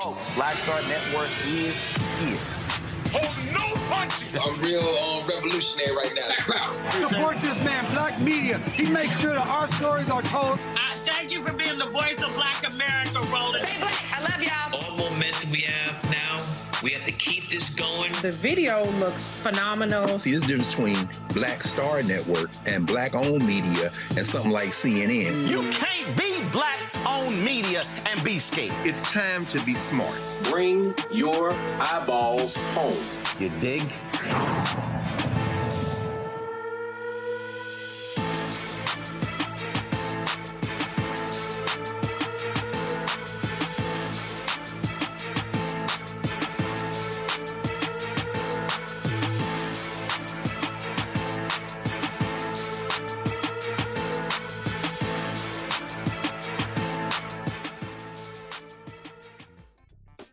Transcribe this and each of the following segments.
Folks, Black Star Network is here. Hold no punches! I'm real revolutionary right now. Support this man, Black Media. He makes sure that our stories are told. Thank you for being the voice of Black America, Roland. Stay black. I love y'all. All momentum we have now, we have to keep this going. The video looks phenomenal. See, there's a difference between Black Star Network and Black-owned media and something like CNN. You can't be Black-owned media and be scared. It's time to be smart. Bring your eyeballs home. You dig?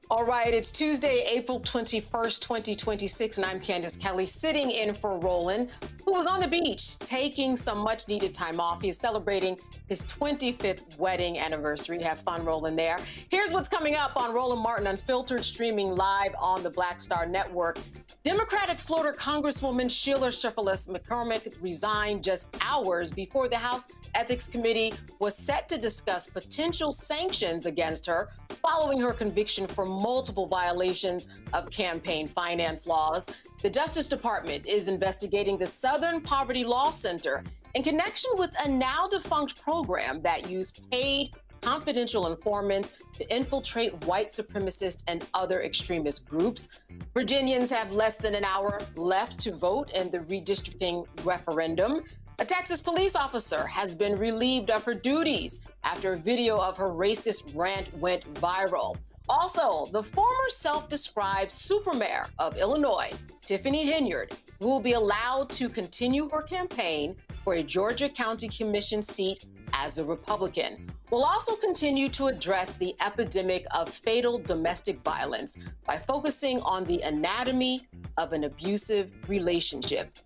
All right, it's Tuesday, April 21st, 2026, and I'm Candace Kelly, sitting in for Roland, who was on the beach taking some much-needed time off. He is celebrating his 25th wedding anniversary. Have fun, Roland, there. Here's what's coming up on Roland Martin Unfiltered, streaming live on the Black Star Network. Democratic Florida Congresswoman Sheila Cherfilus-McCormick resigned just hours before the House Ethics Committee was set to discuss potential sanctions against her following her conviction for multiple violations of campaign finance laws. The Justice Department is investigating the Southern Poverty Law Center in connection with a now-defunct program that used paid confidential informants to infiltrate white supremacist and other extremist groups. Virginians have less than an hour left to vote in the redistricting referendum. A Texas police officer has been relieved of her duties after a video of her racist rant went viral. Also, the former self-described supermayor of Illinois, Tiffany Henyard, will be allowed to continue her campaign for a Georgia County Commission seat as a Republican. We'll also continue to address the epidemic of fatal domestic violence by focusing on the anatomy of an abusive relationship.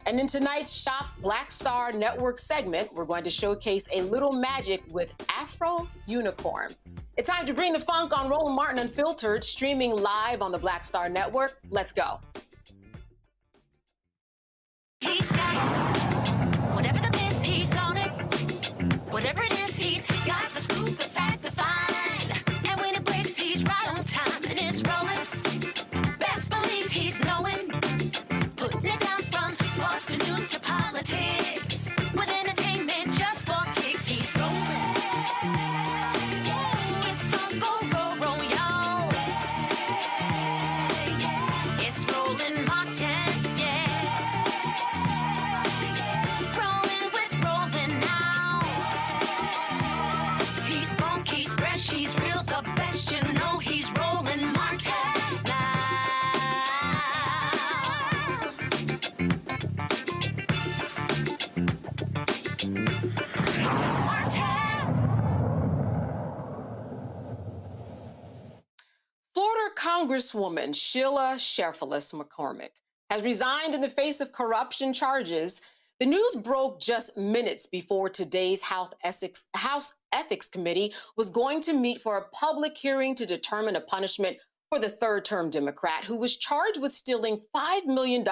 And in tonight's Shop Black Star Network segment, we're going to showcase a little magic with Afro Unicorn. It's time to bring the funk on Roland Martin Unfiltered, streaming live on the Black Star Network. Let's go. He's got it. Whatever the miss, he's on it. Whatever it is, he's got the scoop, the fact, the find. And when it breaks, he's right on time and it's rolling. Best believe he's knowing. Putting it down from sports to news to politics. With entertainment just for kicks, he's rolling. It's on go, roll, y'all. It's Roland Martin, yeah. Rolling with Roland now. He's funk, he's fresh, he's real, the best, you know he's Roland Martin now. Florida Congresswoman Sheila Cherfilus-McCormick has resigned in the face of corruption charges. The news broke just minutes before today's House Ethics Committee was going to meet for a public hearing to determine a punishment for the third-term Democrat who was charged with stealing $5 million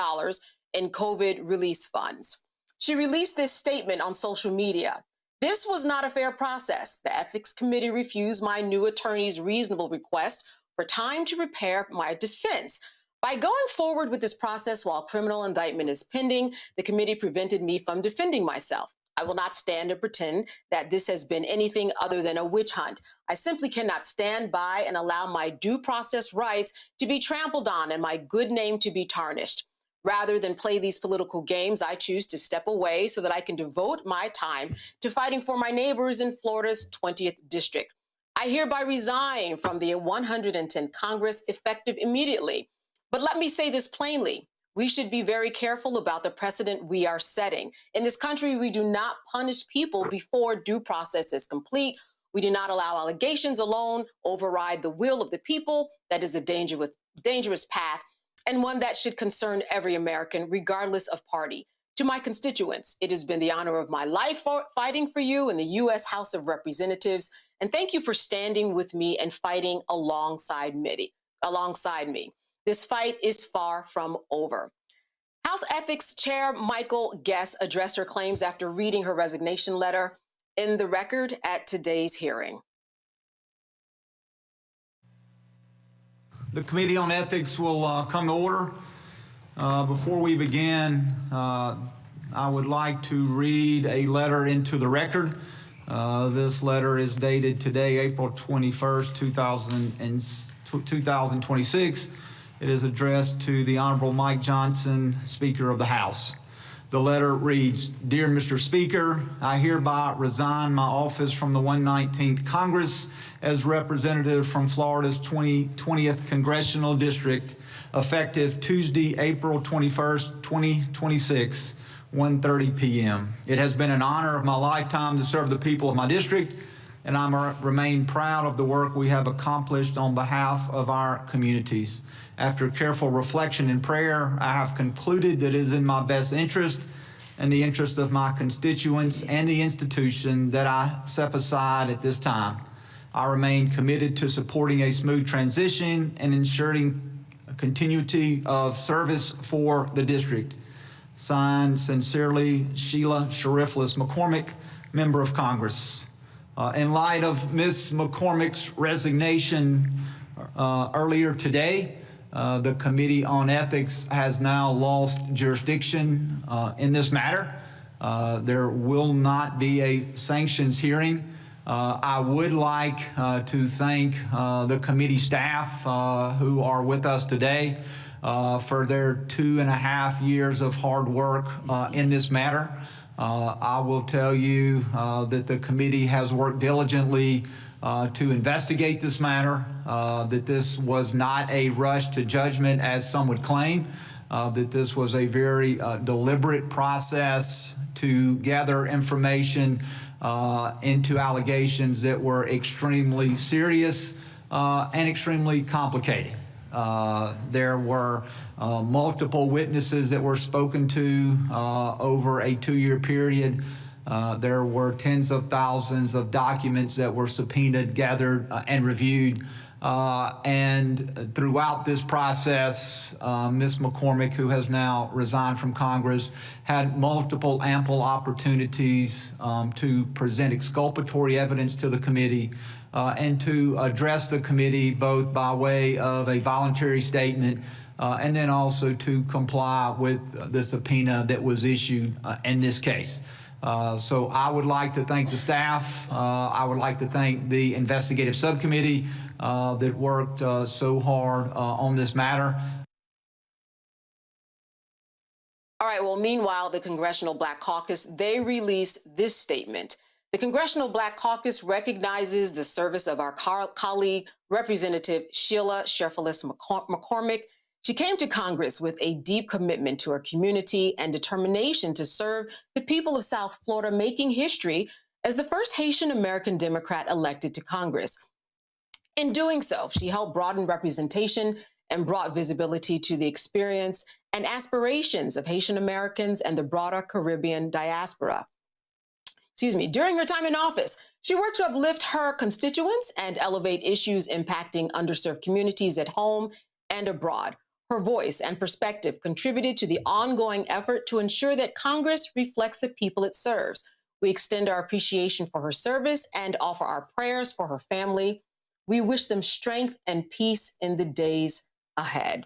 in COVID release funds. She released this statement on social media. "This was not a fair process. The Ethics Committee refused my new attorney's reasonable request for time to prepare my defense. By going forward with this process while criminal indictment is pending, the committee prevented me from defending myself. I will not stand and pretend that this has been anything other than a witch hunt. I simply cannot stand by and allow my due process rights to be trampled on and my good name to be tarnished. Rather than play these political games, I choose to step away so that I can devote my time to fighting for my neighbors in Florida's 20th district. I hereby resign from the 110th Congress effective immediately. But let me say this plainly. We should be very careful about the precedent we are setting. In this country, we do not punish people before due process is complete. We do not allow allegations alone override the will of the people. That is a dangerous path, and one that should concern every American, regardless of party. To my constituents, it has been the honor of my life fighting for you in the U.S. House of Representatives, And thank you for standing with me and fighting alongside me. This fight is far from over. House Ethics Chair Michael Guest addressed her claims after reading her resignation letter in the record at today's hearing. The Committee on Ethics will come to order. Before we begin, I would like to read a letter into the record. This letter is dated today, April 21st, 2026. It is addressed to the Honorable Mike Johnson, Speaker of the House. The letter reads, "Dear Mr. Speaker, I hereby resign my office from the 119th Congress as representative from Florida's 20th Congressional District, effective Tuesday, April 21st, 2026, 1:30 p.m. It has been an honor of my lifetime to serve the people of my district, and I remain proud of the work we have accomplished on behalf of our communities. After careful reflection and prayer, I have concluded that it is in my best interest and the interest of my constituents and the institution that I step aside at this time. I remain committed to supporting a smooth transition and ensuring a continuity of service for the district. Signed, sincerely, Sheila Cherfilus-McCormick, Member of Congress." In light of Ms. McCormick's resignation earlier today, the Committee on Ethics has now lost jurisdiction in this matter. There will not be a sanctions hearing. I would like to thank the committee staff who are with us today for their 2.5 years of hard work in this matter. I will tell you that the committee has worked diligently to investigate this matter, that this was not a rush to judgment as some would claim, that this was a very deliberate process to gather information into allegations that were extremely serious and extremely complicated. There were multiple witnesses that were spoken to over a 2-year period. There were tens of thousands of documents that were subpoenaed, gathered, and reviewed. And throughout this process, Ms. McCormick, who has now resigned from Congress, had multiple ample opportunities to present exculpatory evidence to the committee and to address the committee both by way of a voluntary statement and then also to comply with the subpoena that was issued in this case. So I would like to thank the staff. I would like to thank the investigative subcommittee that worked so hard on this matter. All right, well, meanwhile, the Congressional Black Caucus, they released this statement. The Congressional Black Caucus recognizes the service of our colleague, Representative Sheila Cherfilus-McCormick. She came to Congress with a deep commitment to her community and determination to serve the people of South Florida, making history as the first Haitian American Democrat elected to Congress. In doing so, she helped broaden representation and brought visibility to the experience and aspirations of Haitian Americans and the broader Caribbean diaspora. During her time in office, she worked to uplift her constituents and elevate issues impacting underserved communities at home and abroad. Her voice and perspective contributed to the ongoing effort to ensure that Congress reflects the people it serves. We extend our appreciation for her service and offer our prayers for her family. We wish them strength and peace in the days ahead.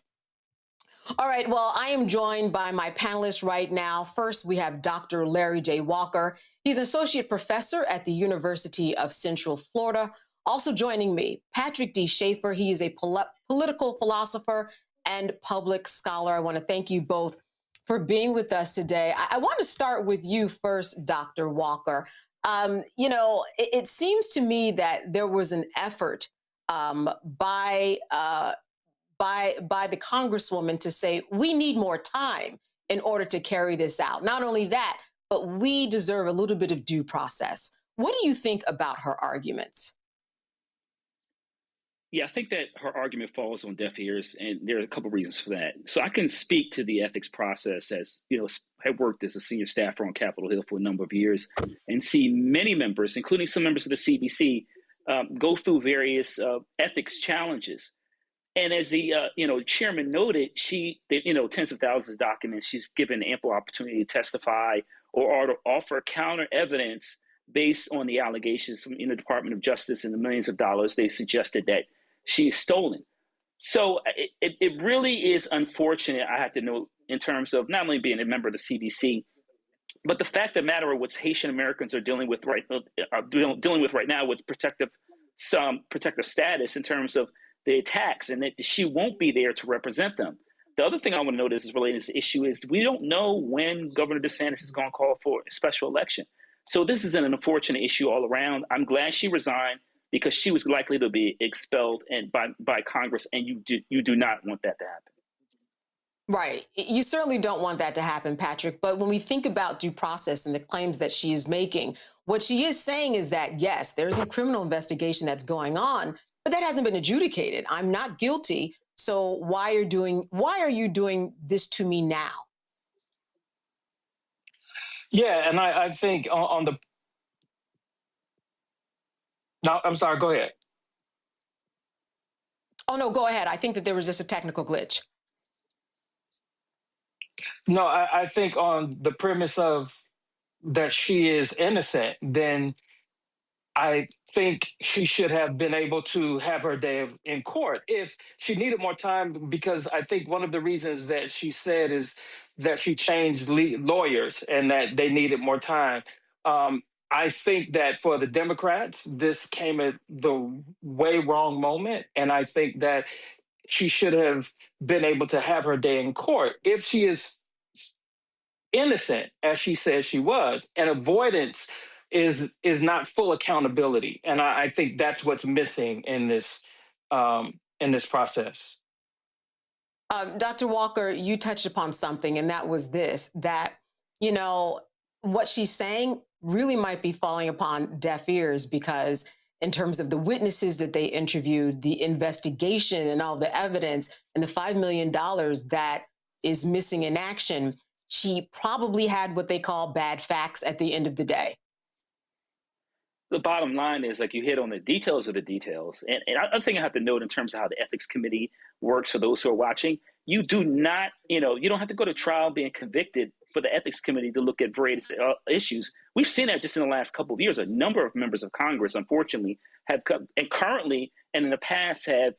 All right, well, I am joined by my panelists right now. First, we have Dr. Larry J. Walker. He's an associate professor at the University of Central Florida. Also joining me, Patrick D. Schaefer. He is a political philosopher and public scholar. I want to thank you both for being with us today. I want to start with you first, Dr. Walker. It seems to me that there was an effort by the Congresswoman to say, we need more time in order to carry this out. Not only that, but we deserve a little bit of due process. What do you think about her arguments? Yeah, I think that her argument falls on deaf ears, and there are a couple of reasons for that. So I can speak to the ethics process as, have worked as a senior staffer on Capitol Hill for a number of years and see many members, including some members of the CBC, go through various ethics challenges. And as the chairman noted, tens of thousands of documents, she's given ample opportunity to testify or offer counter evidence based on the allegations from the Department of Justice and the millions of dollars they suggested that she is stolen. So it really is unfortunate, I have to note, in terms of not only being a member of the CBC, but the fact of the matter, what Haitian Americans are dealing with right now with protective status in terms of the attacks, and that she won't be there to represent them. The other thing I want to note is related to this issue is we don't know when Governor DeSantis is going to call for a special election. So this is an unfortunate issue all around. I'm glad she resigned because she was likely to be expelled by Congress, and you do not want that to happen. Right. You certainly don't want that to happen, Patrick. But when we think about due process and the claims that she is making, what she is saying is that, yes, there's a criminal investigation that's going on, but that hasn't been adjudicated. I'm not guilty. So why are you doing this to me now? Yeah, and I think on the... No, I'm sorry, go ahead. Oh, no, go ahead. I think that there was just a technical glitch. No, I think on the premise of that she is innocent, then I think she should have been able to have her day in court if she needed more time, because I think one of the reasons that she said is that she changed lawyers and that they needed more time. I think that for the Democrats, this came at the way wrong moment. And I think that she should have been able to have her day in court. If she is innocent, as she says she was, and avoidance is not full accountability. And I think that's what's missing in this process. Dr. Walker, you touched upon something, and that was this, that, what she's saying really might be falling upon deaf ears, because in terms of the witnesses that they interviewed, the investigation and all the evidence, and the $5 million that is missing in action, she probably had what they call bad facts at the end of the day. The bottom line is, like you hit on the details of the details. And I think I have to note in terms of how the ethics committee works for those who are watching, you do not, you don't have to go to trial being convicted for the ethics committee to look at various issues. We've seen that just in the last couple of years. A number of members of Congress, unfortunately, have come and currently and in the past have,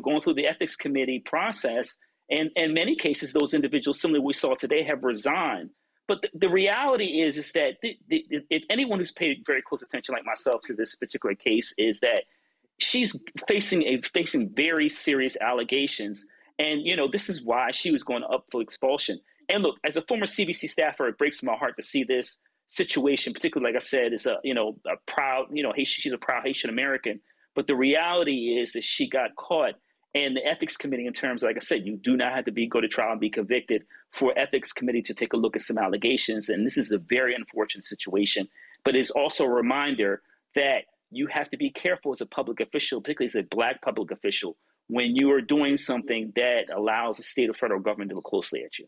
gone through the ethics committee process. And in many cases, those individuals, similarly we saw today, have resigned. But the reality is that if anyone who's paid very close attention, like myself, to this particular case, is that she's facing very serious allegations. And, this is why she was going up for expulsion. And look, as a former CBC staffer, it breaks my heart to see this situation, particularly, like I said, is a proud, she's a proud Haitian American. But the reality is that she got caught. And the ethics committee, in terms of, like I said, you do not have to go to trial and be convicted for ethics committee to take a look at some allegations. And this is a very unfortunate situation. But it's also a reminder that you have to be careful as a public official, particularly as a Black public official, when you are doing something that allows the state or federal government to look closely at you.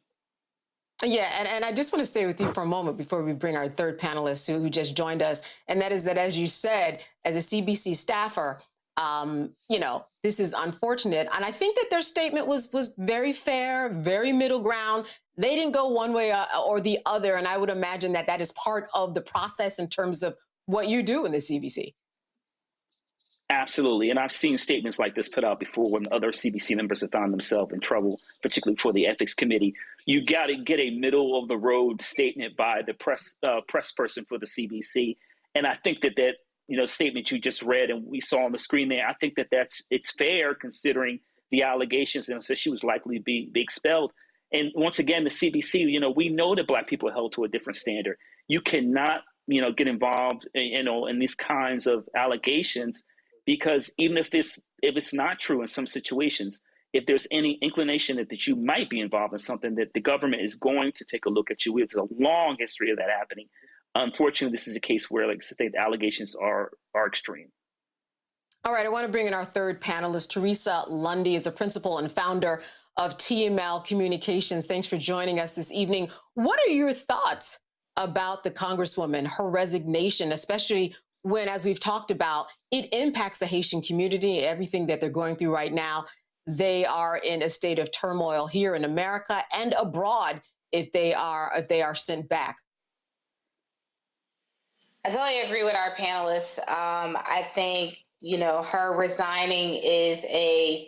Yeah, and I just want to stay with you for a moment before we bring our third panelist who just joined us. And that is that, as you said, as a CBC staffer, this is unfortunate. And I think that their statement was very fair, very middle ground. They didn't go one way or the other. And I would imagine that that is part of the process in terms of what you do in the CBC. Absolutely. And I've seen statements like this put out before when other CBC members have found themselves in trouble, particularly for the ethics committee. You got to get a middle of the road statement by the press person for the CBC. And I think that statement you just read and we saw on the screen there, I think that it's fair considering the allegations, and says she was likely to be expelled. And once again, the CBC, we know that Black people are held to a different standard. You cannot, get involved, in these kinds of allegations, because even if it's not true in some situations, if there's any inclination that you might be involved in something, that the government is going to take a look at you. We have a long history of that happening. Unfortunately, this is a case where, like I say, the allegations are extreme. All right, I want to bring in our third panelist. Teresa Lundy is the principal and founder of TML Communications. Thanks for joining us this evening. What are your thoughts about the Congresswoman, her resignation, especially when, as we've talked about, it impacts the Haitian community, everything that they're going through right now. They are in a state of turmoil here in America and abroad if they are sent back. I totally agree with our panelists. I think, her resigning is a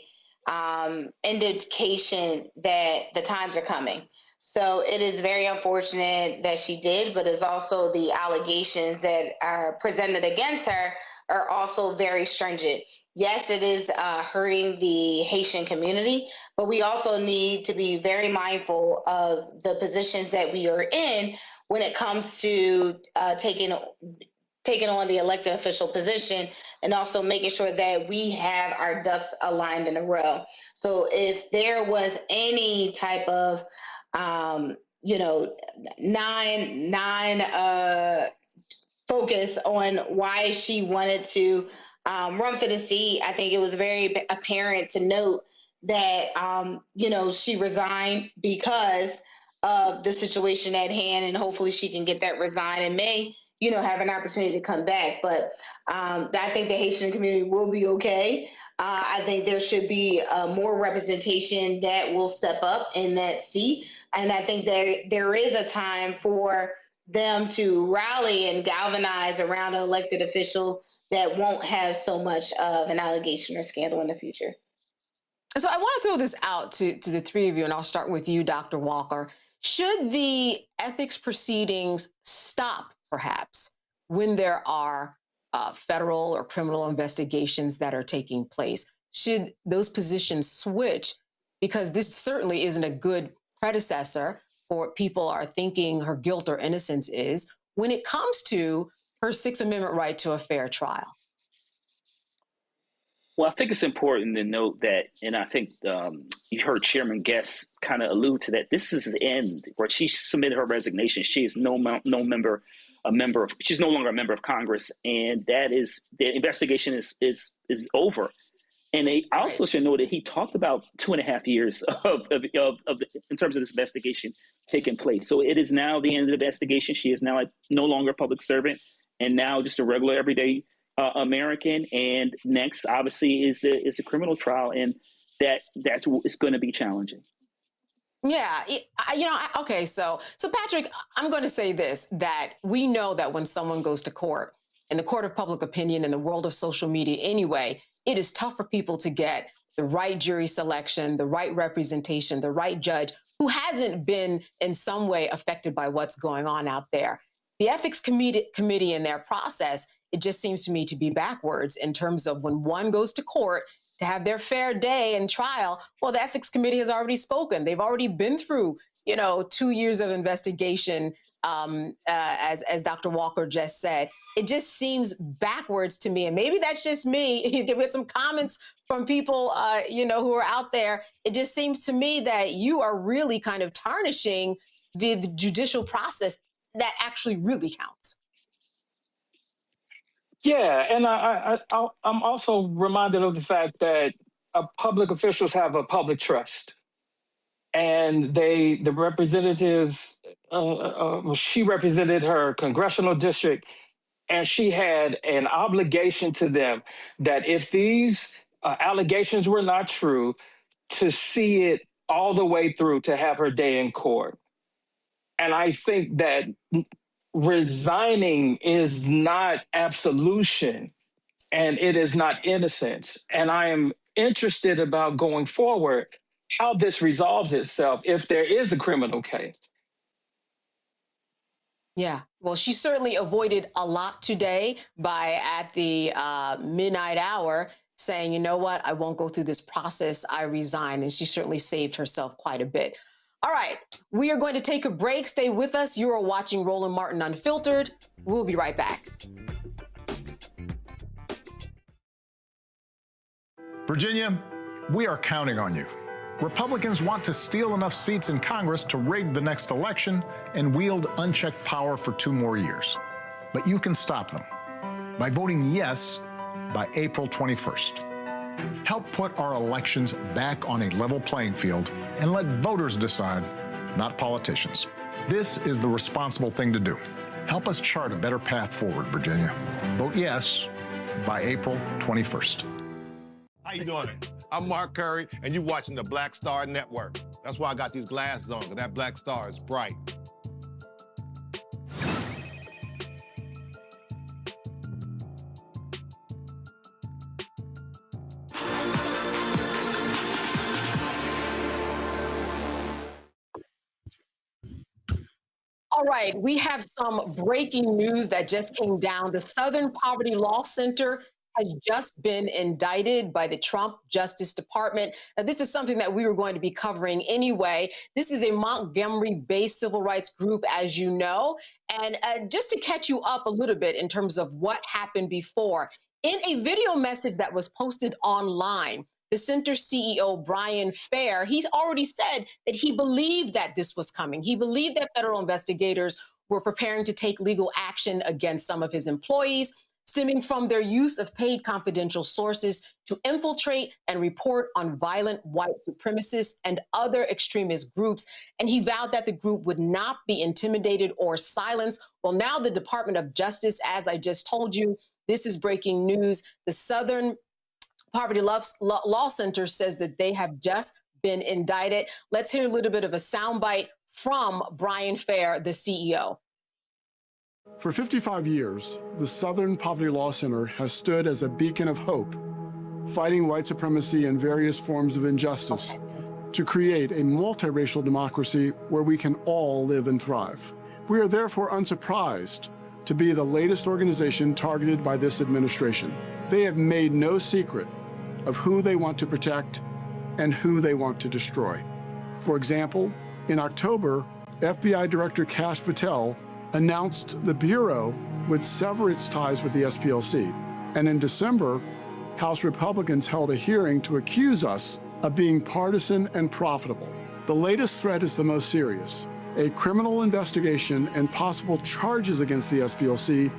indication that the times are coming. So it is very unfortunate that she did, but it's also the allegations that are presented against her are also very stringent. Yes, it is hurting the Haitian community, but we also need to be very mindful of the positions that we are in when it comes to taking on the elected official position, and also making sure that we have our ducks aligned in a row. So if there was any type of focus on why she wanted to run for the seat, I think it was very apparent to note that, she resigned because of the situation at hand, and hopefully she can get that resigned and may, have an opportunity to come back. But I think the Haitian community will be okay. I think there should be more representation that will step up in that seat. And I think there is a time for them to rally and galvanize around an elected official that won't have so much of an allegation or scandal in the future. So I want to throw this out to the three of you, and I'll start with you, Dr. Walker. Should the ethics proceedings stop, perhaps, when there are federal or criminal investigations that are taking place? Should those positions switch? Because this certainly isn't a good predecessor for what people are thinking her guilt or innocence is when it comes to her Sixth Amendment right to a fair trial. Well, I think it's important to note that, and I think you heard Chairman Guest kind of allude to that. This is the end where she submitted her resignation. She is she's no longer a member of Congress, and that is the investigation is over. And I also should know that he talked about 2.5 years of in terms of this investigation taking place. So it is now the end of the investigation. She is now no longer a public servant, and now just a regular everyday American. And next, obviously, is the criminal trial, and that's going to be challenging. Yeah, okay. So Patrick, I'm going to say this, that we know that when someone goes to court, in the court of public opinion, in the world of social media anyway, it is tough for people to get the right jury selection, the right representation, the right judge who hasn't been in some way affected by what's going on out there. The ethics committee in their process, it just seems to me to be backwards in terms of when one goes to court to have their fair day and trial. Well, the ethics committee has already spoken. They've already been through, 2 years of investigation. As Dr. Walker just said, it just seems backwards to me. And maybe that's just me. There were some comments from people, who are out there. It just seems to me that you are really kind of tarnishing the judicial process that actually really counts. Yeah, and I'm also reminded of the fact that public officials have a public trust. And the representatives, she represented her congressional district, and she had an obligation to them that if these allegations were not true, to see it all the way through, to have her day in court. And I think that resigning is not absolution, and it is not innocence. And I am interested about going forward how this resolves itself if there is a criminal case. Yeah, well, she certainly avoided a lot today by at the midnight hour saying, you know what, I won't go through this process, I resign. And she certainly saved herself quite a bit. All right, we are going to take a break. Stay with us. You are watching Roland Martin Unfiltered. We'll be right back. Virginia, we are counting on you. Republicans want to steal enough seats in Congress to rig the next election and wield unchecked power for 2 more years. But you can stop them by voting yes by April 21st. Help put our elections back on a level playing field and let voters decide, not politicians. This is the responsible thing to do. Help us chart a better path forward, Virginia. Vote yes by April 21st. How you doing? I'm Mark Curry, and you're watching the Black Star Network. That's why I got these glasses on, because that black star is bright. All right, we have some breaking news that just came down. The Southern Poverty Law Center has just been indicted by the Trump Justice Department. Now, this is something that we were going to be covering anyway. This is a Montgomery-based civil rights group, as you know. And just to catch you up a little bit in terms of what happened before, in a video message that was posted online, the center CEO, Brian Fair, he's already said that he believed that this was coming. He believed that federal investigators were preparing to take legal action against some of his employees, stemming from their use of paid confidential sources to infiltrate and report on violent white supremacists and other extremist groups. And he vowed that the group would not be intimidated or silenced. Well, now the Department of Justice, as I just told you, this is breaking news. The Southern Poverty Law Center says that they have just been indicted. Let's hear a little bit of a soundbite from Brian Fair, the CEO. For 55 years, the Southern Poverty Law Center has stood as a beacon of hope, fighting white supremacy and various forms of injustice to create a multiracial democracy where we can all live and thrive. We are therefore unsurprised to be the latest organization targeted by this administration. They have made no secret of who they want to protect and who they want to destroy. For example, in October, FBI Director Kash Patel announced the Bureau would sever its ties with the SPLC. And in December, House Republicans held a hearing to accuse us of being partisan and profitable. The latest threat is the most serious: a criminal investigation and possible charges against the SPLC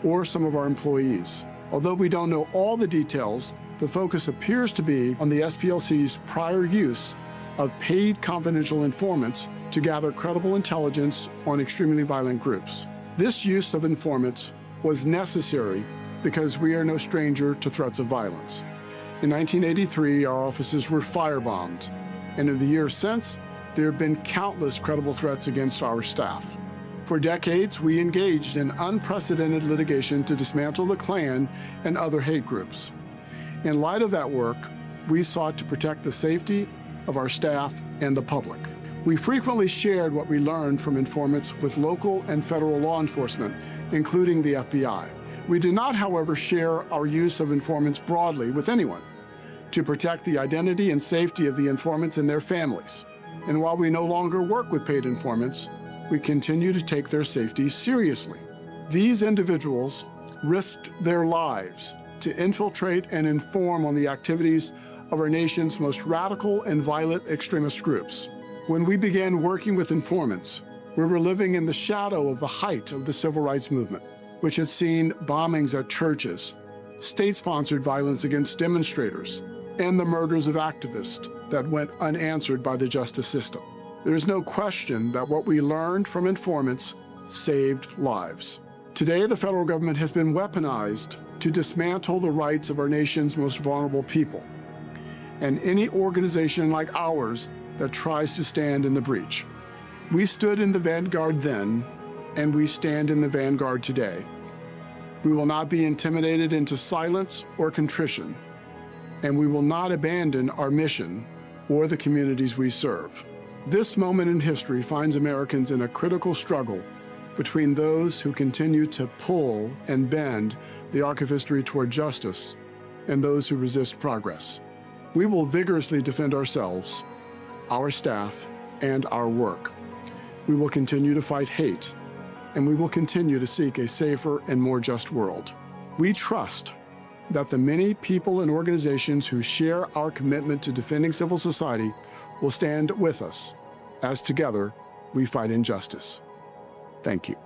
or some of our employees. Although we don't know all the details, the focus appears to be on the SPLC's prior use of paid confidential informants to gather credible intelligence on extremely violent groups. This use of informants was necessary because we are no stranger to threats of violence. In 1983, our offices were firebombed, and in the years since, there have been countless credible threats against our staff. For decades, we engaged in unprecedented litigation to dismantle the Klan and other hate groups. In light of that work, we sought to protect the safety of our staff and the public. We frequently shared what we learned from informants with local and federal law enforcement, including the FBI. We did not, however, share our use of informants broadly with anyone to protect the identity and safety of the informants and their families. And while we no longer work with paid informants, we continue to take their safety seriously. These individuals risked their lives to infiltrate and inform on the activities of our nation's most radical and violent extremist groups. When we began working with informants, we were living in the shadow of the height of the civil rights movement, which had seen bombings at churches, state-sponsored violence against demonstrators, and the murders of activists that went unanswered by the justice system. There is no question that what we learned from informants saved lives. Today, the federal government has been weaponized to dismantle the rights of our nation's most vulnerable people, and any organization like ours that tries to stand in the breach. We stood in the vanguard then, and we stand in the vanguard today. We will not be intimidated into silence or contrition, and we will not abandon our mission or the communities we serve. This moment in history finds Americans in a critical struggle between those who continue to pull and bend the arc of history toward justice and those who resist progress. We will vigorously defend ourselves, our staff, and our work. We will continue to fight hate, and we will continue to seek a safer and more just world. We trust that the many people and organizations who share our commitment to defending civil society will stand with us as together we fight injustice. Thank you.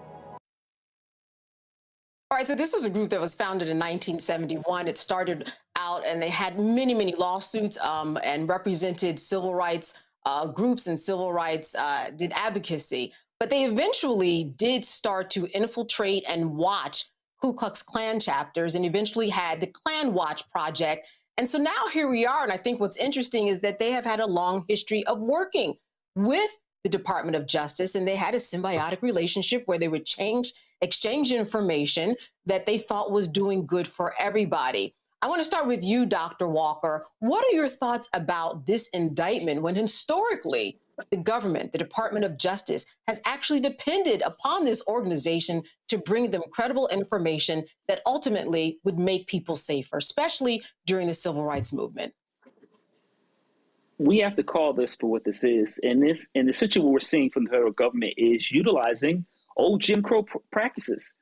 All right, so this was a group that was founded in 1971. It started out and they had many, many lawsuits and represented civil rights groups and civil rights, did advocacy. but they eventually did start to infiltrate and watch Ku Klux Klan chapters and eventually had the Klan Watch Project. And so now here we are. And I think what's interesting is that they have had a long history of working with the Department of Justice, and they had a symbiotic relationship where they would exchange information that they thought was doing good for everybody. I want to start with you, Dr. Walker. What are your thoughts about this indictment when historically the government, the Department of Justice, has actually depended upon this organization to bring them credible information that ultimately would make people safer, especially during the civil rights movement? We have to call this for what this is. And the situation we're seeing from the federal government is utilizing old Jim Crow practices.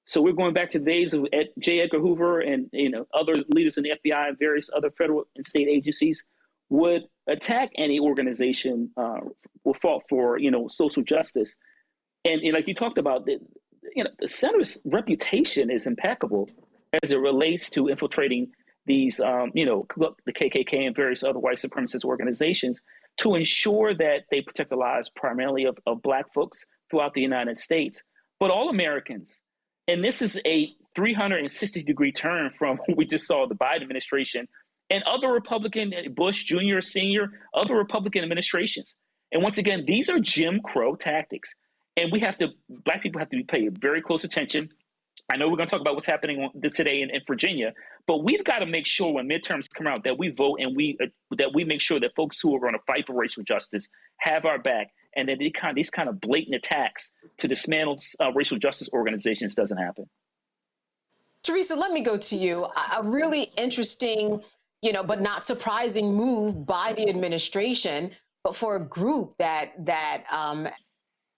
So we're going back to the days of J. Edgar Hoover and other leaders in the FBI and various other federal and state agencies would attack any organization or fought for social justice. And like you talked about, the center's reputation is impeccable as it relates to infiltrating these, the KKK and various other white supremacist organizations to ensure that they protect the lives primarily of Black folks throughout the United States, but all Americans. And this is a 360-degree turn from what we just saw the Biden administration and other Republican, Bush Jr., Sr., other Republican administrations. And once again, these are Jim Crow tactics. And Black people have to pay very close attention. I know we're going to talk about what's happening today in Virginia, but we've got to make sure when midterms come out that we vote and that we make sure that folks who are going to fight for racial justice have our back, and that these kind of blatant attacks to dismantle racial justice organizations doesn't happen. Teresa, let me go to you. A really interesting, but not surprising move by the administration, but for a group that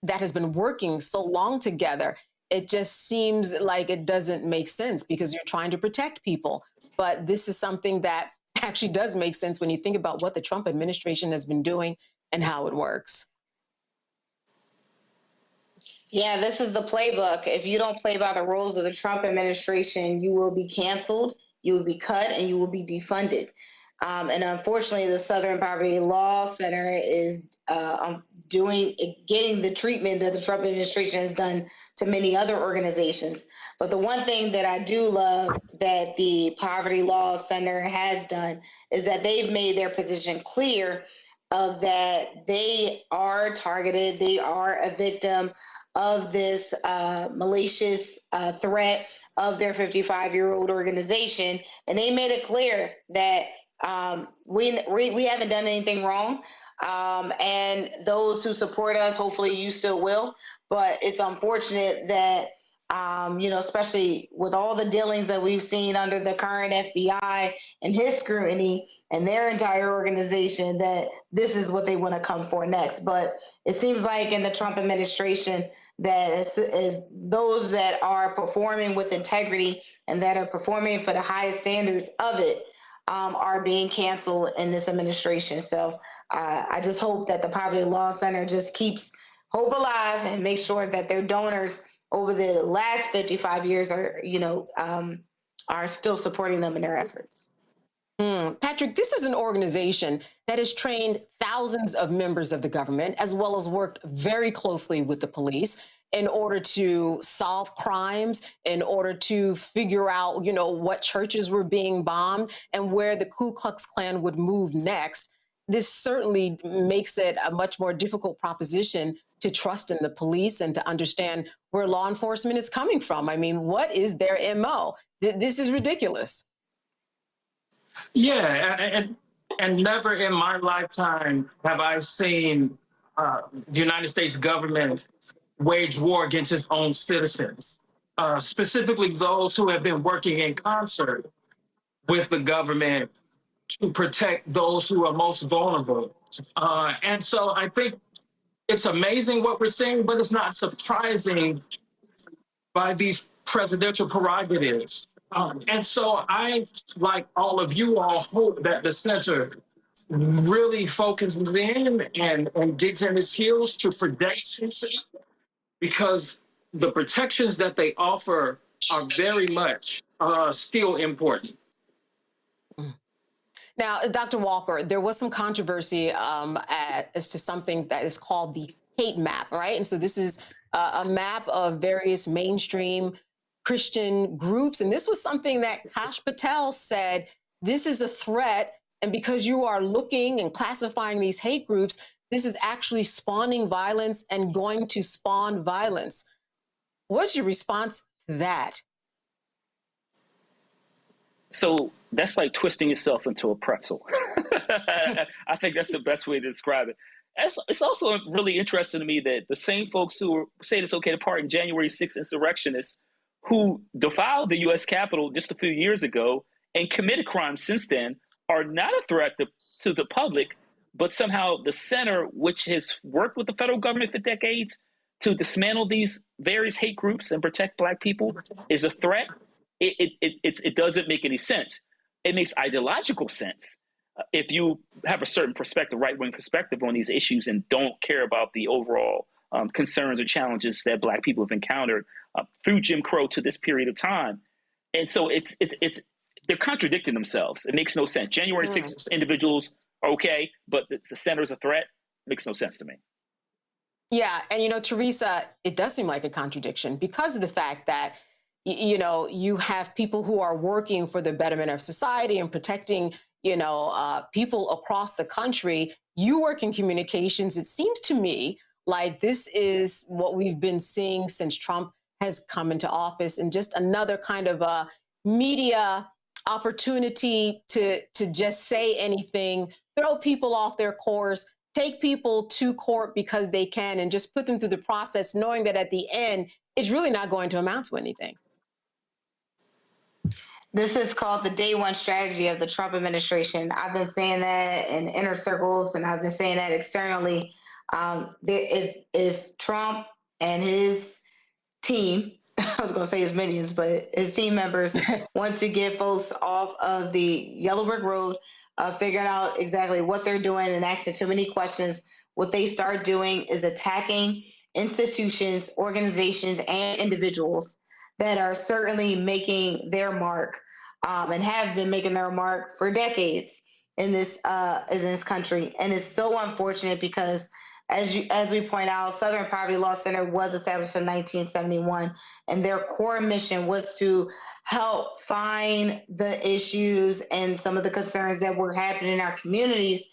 has been working so long together. It just seems like it doesn't make sense because you're trying to protect people. But this is something that actually does make sense when you think about what the Trump administration has been doing and how it works. Yeah, this is the playbook. If you don't play by the rules of the Trump administration, you will be canceled, you will be cut, and you will be defunded. And unfortunately, the Southern Poverty Law Center is getting the treatment that the Trump administration has done to many other organizations. But the one thing that I do love that the Poverty Law Center has done is that they've made their position clear of that they are targeted, they are a victim of this malicious threat of their 55-year-old organization. And they made it clear that we haven't done anything wrong. And those who support us, hopefully you still will. But it's unfortunate that, especially with all the dealings that we've seen under the current FBI and his scrutiny and their entire organization, that this is what they want to come for next. But it seems like in the Trump administration that is those that are performing with integrity and that are performing for the highest standards of it are being canceled in this administration. So I just hope that the Poverty Law Center just keeps hope alive and make sure that their donors over the last 55 years are still supporting them in their efforts. Patrick, this is an organization that has trained thousands of members of the government, as well as worked very closely with the police in order to solve crimes, in order to figure out, what churches were being bombed and where the Ku Klux Klan would move next. This certainly makes it a much more difficult proposition to trust in the police and to understand where law enforcement is coming from. I mean, what is their MO? This is ridiculous. Yeah, and never in my lifetime have I seen the United States government wage war against its own citizens, specifically those who have been working in concert with the government to protect those who are most vulnerable. And so I think it's amazing what we're seeing, but it's not surprising by these presidential prerogatives. And so I, like all of you all, hope that the center really focuses in and digs in its heels to protect itself, because the protections that they offer are very much still important. Now, Dr. Walker, there was some controversy as to something that is called the hate map, right? And so this is a map of various mainstream Christian groups. And this was something that Kash Patel said, this is a threat. And because you are looking and classifying these hate groups, this is actually spawning violence and going to spawn violence. What's your response to that? So that's like twisting yourself into a pretzel. I think that's the best way to describe it. It's also really interesting to me that the same folks who were saying it's okay to pardon January 6th insurrectionists who defiled the U.S. Capitol just a few years ago and committed crimes since then are not a threat to the public, but somehow the center, which has worked with the federal government for decades to dismantle these various hate groups and protect Black people, is a threat. It doesn't make any sense. It makes ideological sense if you have a certain perspective, right-wing perspective on these issues and don't care about the overall concerns or challenges that Black people have encountered through Jim Crow to this period of time. And so they're contradicting themselves. It makes no sense. January 6th individuals are okay, but the center is a threat. Makes no sense to me. Yeah, and Teresa, it does seem like a contradiction because of the fact that you have people who are working for the betterment of society and protecting, people across the country. You work in communications. It seems to me like this is what we've been seeing since Trump has come into office, and just another kind of a media opportunity to just say anything, throw people off their course, take people to court because they can, and just put them through the process, knowing that at the end, it's really not going to amount to anything. This is called the day one strategy of the Trump administration. I've been saying that in inner circles, and I've been saying that externally. If Trump and his team, I was going to say his minions, but his team members want to get folks off of the yellow brick road, figuring out exactly what they're doing and asking too many questions, what they start doing is attacking institutions, organizations, and individuals that are certainly making their mark and have been making their mark for decades in this country. And it's so unfortunate because, as we point out, Southern Poverty Law Center was established in 1971, and their core mission was to help find the issues and some of the concerns that were happening in our communities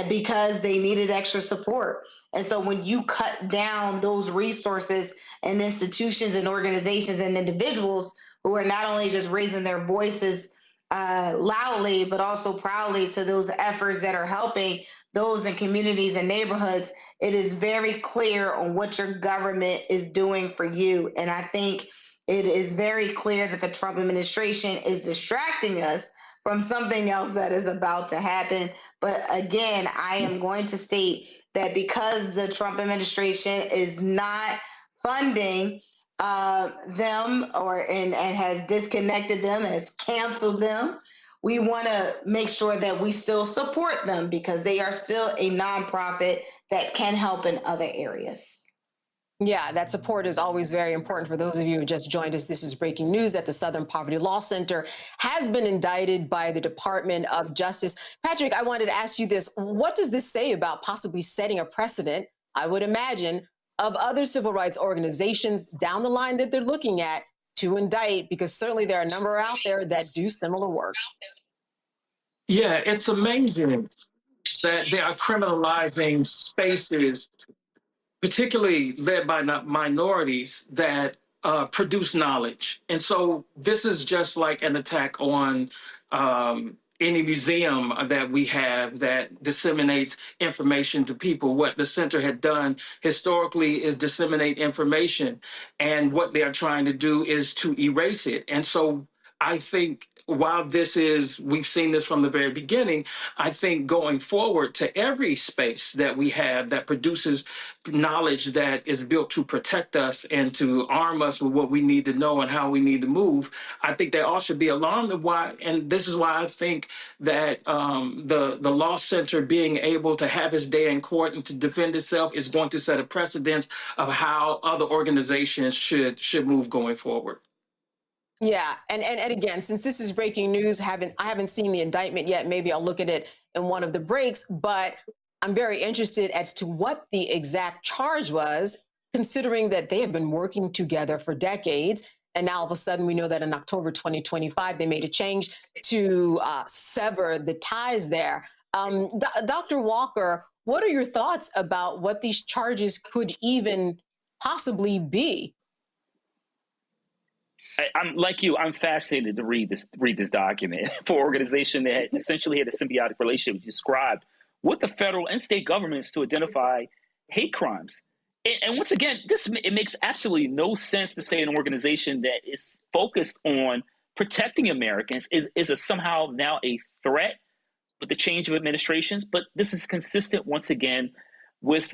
because they needed extra support. And so when you cut down those resources and institutions and organizations and individuals who are not only just raising their voices loudly, but also proudly to those efforts that are helping those in communities and neighborhoods, it is very clear on what your government is doing for you. And I think it is very clear that the Trump administration is distracting us from something else that is about to happen. But again, I am going to state that because the Trump administration is not funding them and has disconnected them, has canceled them, we want to make sure that we still support them because they are still a nonprofit that can help in other areas. Yeah, that support is always very important. For those of you who just joined us, this is breaking news that the Southern Poverty Law Center has been indicted by the Department of Justice. Patrick, I wanted to ask you this. What does this say about possibly setting a precedent, I would imagine, of other civil rights organizations down the line that they're looking at to indict? Because certainly there are a number out there that do similar work. Yeah, it's amazing that they are criminalizing spaces, particularly led by minorities, that produce knowledge. And so this is just like an attack on any museum that we have that disseminates information to people. What the center had done historically is disseminate information, and what they are trying to do is to erase it. And so I think while we've seen this from the very beginning, I think going forward to every space that we have that produces knowledge that is built to protect us and to arm us with what we need to know and how we need to move, I think they all should be alarmed. And this is why I think that the Law Center being able to have its day in court and to defend itself is going to set a precedence of how other organizations should move going forward. Yeah, and again, since this is breaking news, I haven't seen the indictment yet. Maybe I'll look at it in one of the breaks. But I'm very interested as to what the exact charge was, considering that they have been working together for decades. And now all of a sudden we know that in October 2025, they made a change to sever the ties there. Dr. Walker, what are your thoughts about what these charges could even possibly be? I'm like you. I'm fascinated to read this document for an organization that essentially had a symbiotic relationship. You described with the federal and state governments to identify hate crimes. And once again, it makes absolutely no sense to say an organization that is focused on protecting Americans is somehow now a threat with the change of administrations. But this is consistent once again with,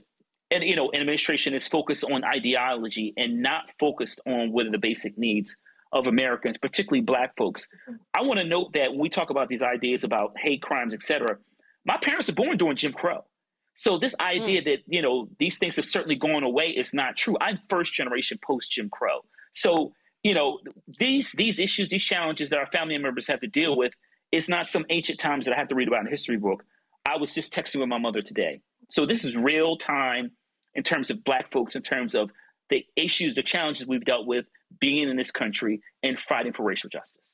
an administration is focused on ideology and not focused on what are the basic needs of Americans, particularly Black folks. I want to note that when we talk about these ideas about hate crimes, et cetera, my parents were born during Jim Crow. So this idea that, these things have certainly gone away is not true. I'm first generation post Jim Crow. So, these issues, these challenges that our family members have to deal with is not some ancient times that I have to read about in a history book. I was just texting with my mother today. So this is real time in terms of Black folks, in terms of the issues, the challenges we've dealt with being in this country and fighting for racial justice.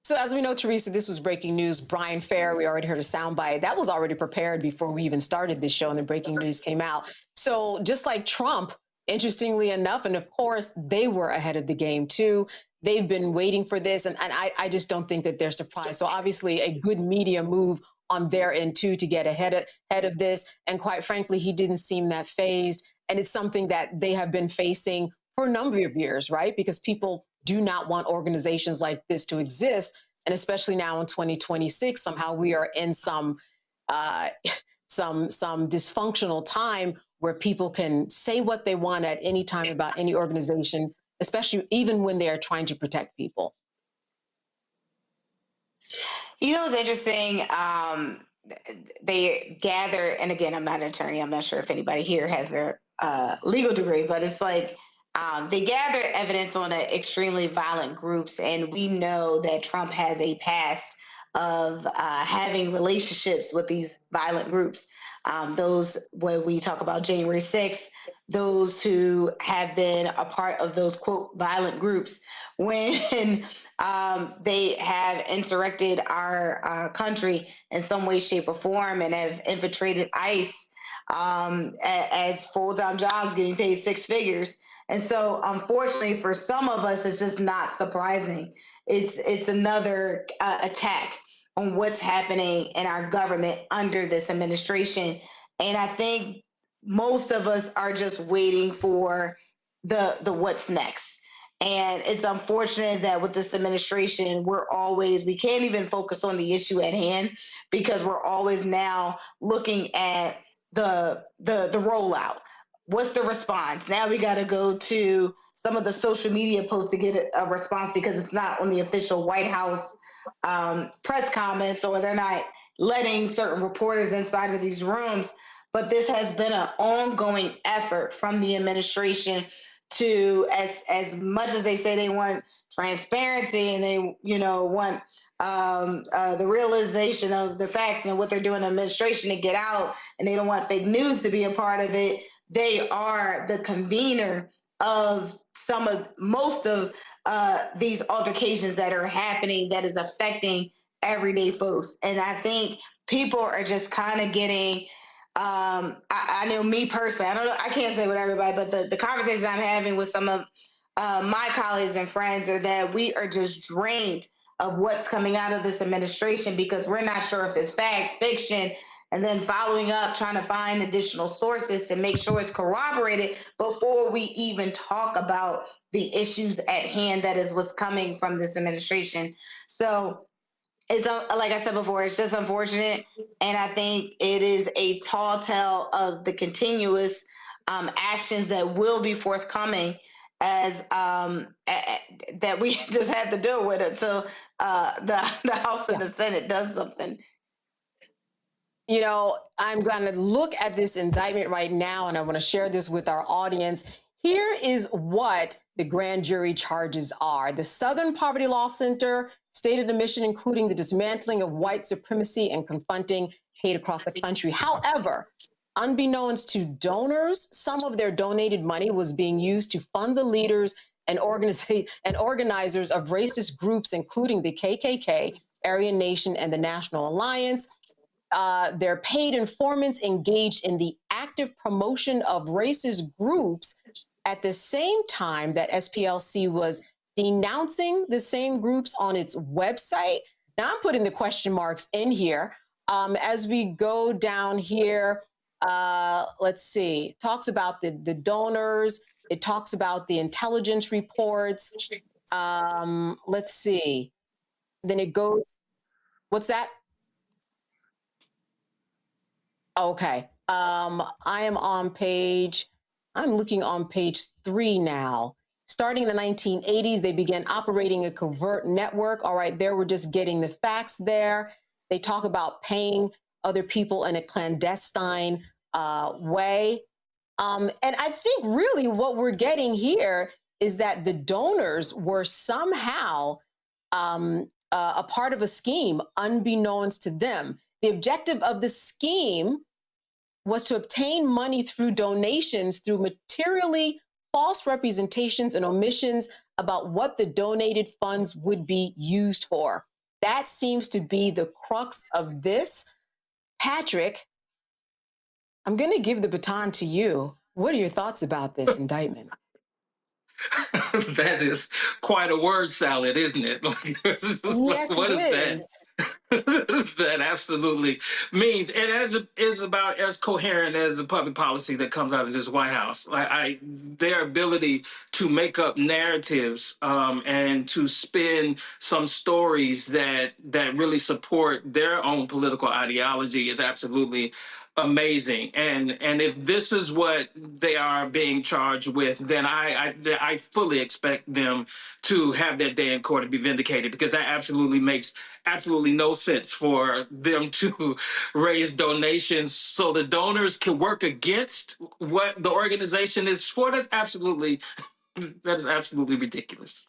So as we know, Teresa, this was breaking news. Brian Fair, we already heard a soundbite. That was already prepared before we even started this show and the breaking news came out. So just like Trump, interestingly enough, and of course, they were ahead of the game too. They've been waiting for this, and I just don't think that they're surprised. So obviously a good media move on their end too to get ahead of this. And quite frankly, he didn't seem that fazed. And it's something that they have been facing for a number of years, right? Because people do not want organizations like this to exist. And especially now in 2026, somehow we are in some dysfunctional time where people can say what they want at any time about any organization, especially even when they are trying to protect people. It's interesting. They gather, and again, I'm not an attorney. I'm not sure if anybody here has their legal degree, but it's like, they gather evidence on extremely violent groups, and we know that Trump has a past of having relationships with these violent groups. Those, when we talk about January 6th, those who have been a part of those, quote, violent groups, when they have insurrected our country in some way, shape, or form and have infiltrated ICE as full-time jobs getting paid six figures. And so, unfortunately, for some of us, it's just not surprising. It's another attack on what's happening in our government under this administration. And I think most of us are just waiting for the what's next. And it's unfortunate that with this administration, we can't even focus on the issue at hand because we're always now looking at the rollout. What's the response? Now we got to go to some of the social media posts to get a response because it's not on the official White House press comments, or they're not letting certain reporters inside of these rooms. But this has been an ongoing effort from the administration to, as much as they say they want transparency and they, want the realization of the facts and what they're doing in the administration to get out, and they don't want fake news to be a part of it. They are the convener of most of these altercations that are happening that is affecting everyday folks. And I think people are just kind of getting, I know me personally, I can't say with everybody, but the conversations I'm having with some of my colleagues and friends are that we are just drained of what's coming out of this administration because we're not sure if it's fact, fiction, and then following up, trying to find additional sources to make sure it's corroborated before we even talk about the issues at hand that is what's coming from this administration. So it's, like I said before, it's just unfortunate. And I think it is a tall tale of the continuous actions that will be forthcoming as that we just have to deal with until the House and the Senate does something. I'm going to look at this indictment right now, and I want to share this with our audience. Here is what the grand jury charges are. The Southern Poverty Law Center stated a mission including the dismantling of white supremacy and confronting paid across the country. However, unbeknownst to donors, some of their donated money was being used to fund the leaders and organizers of racist groups, including the KKK, Aryan Nation, and the National Alliance. Their paid informants engaged in the active promotion of racist groups at the same time that SPLC was denouncing the same groups on its website. Now I'm putting the question marks in here. As we go down here, let's see, talks about the donors. It talks about the intelligence reports. Let's see. Then it goes, what's that? Okay. I'm looking on page 3 now. Starting in the 1980s, they began operating a covert network. All right, there we're just getting the facts there. They talk about paying other people in a clandestine way. And I think really what we're getting here is that the donors were somehow a part of a scheme unbeknownst to them. The objective of the scheme was to obtain money through donations through materially false representations and omissions about what the donated funds would be used for. That seems to be the crux of this. Patrick, I'm going to give the baton to you. What are your thoughts about this indictment? That is quite a word salad, isn't it? Yes, what it is that? That absolutely means, and it is about as coherent as the public policy that comes out of this White House. Their ability to make up narratives and to spin some stories that really support their own political ideology is absolutely amazing. And if this is what they are being charged with, then I fully expect them to have their day in court and be vindicated, because that absolutely makes absolutely no sense for them to raise donations so the donors can work against what the organization is for. That is absolutely ridiculous.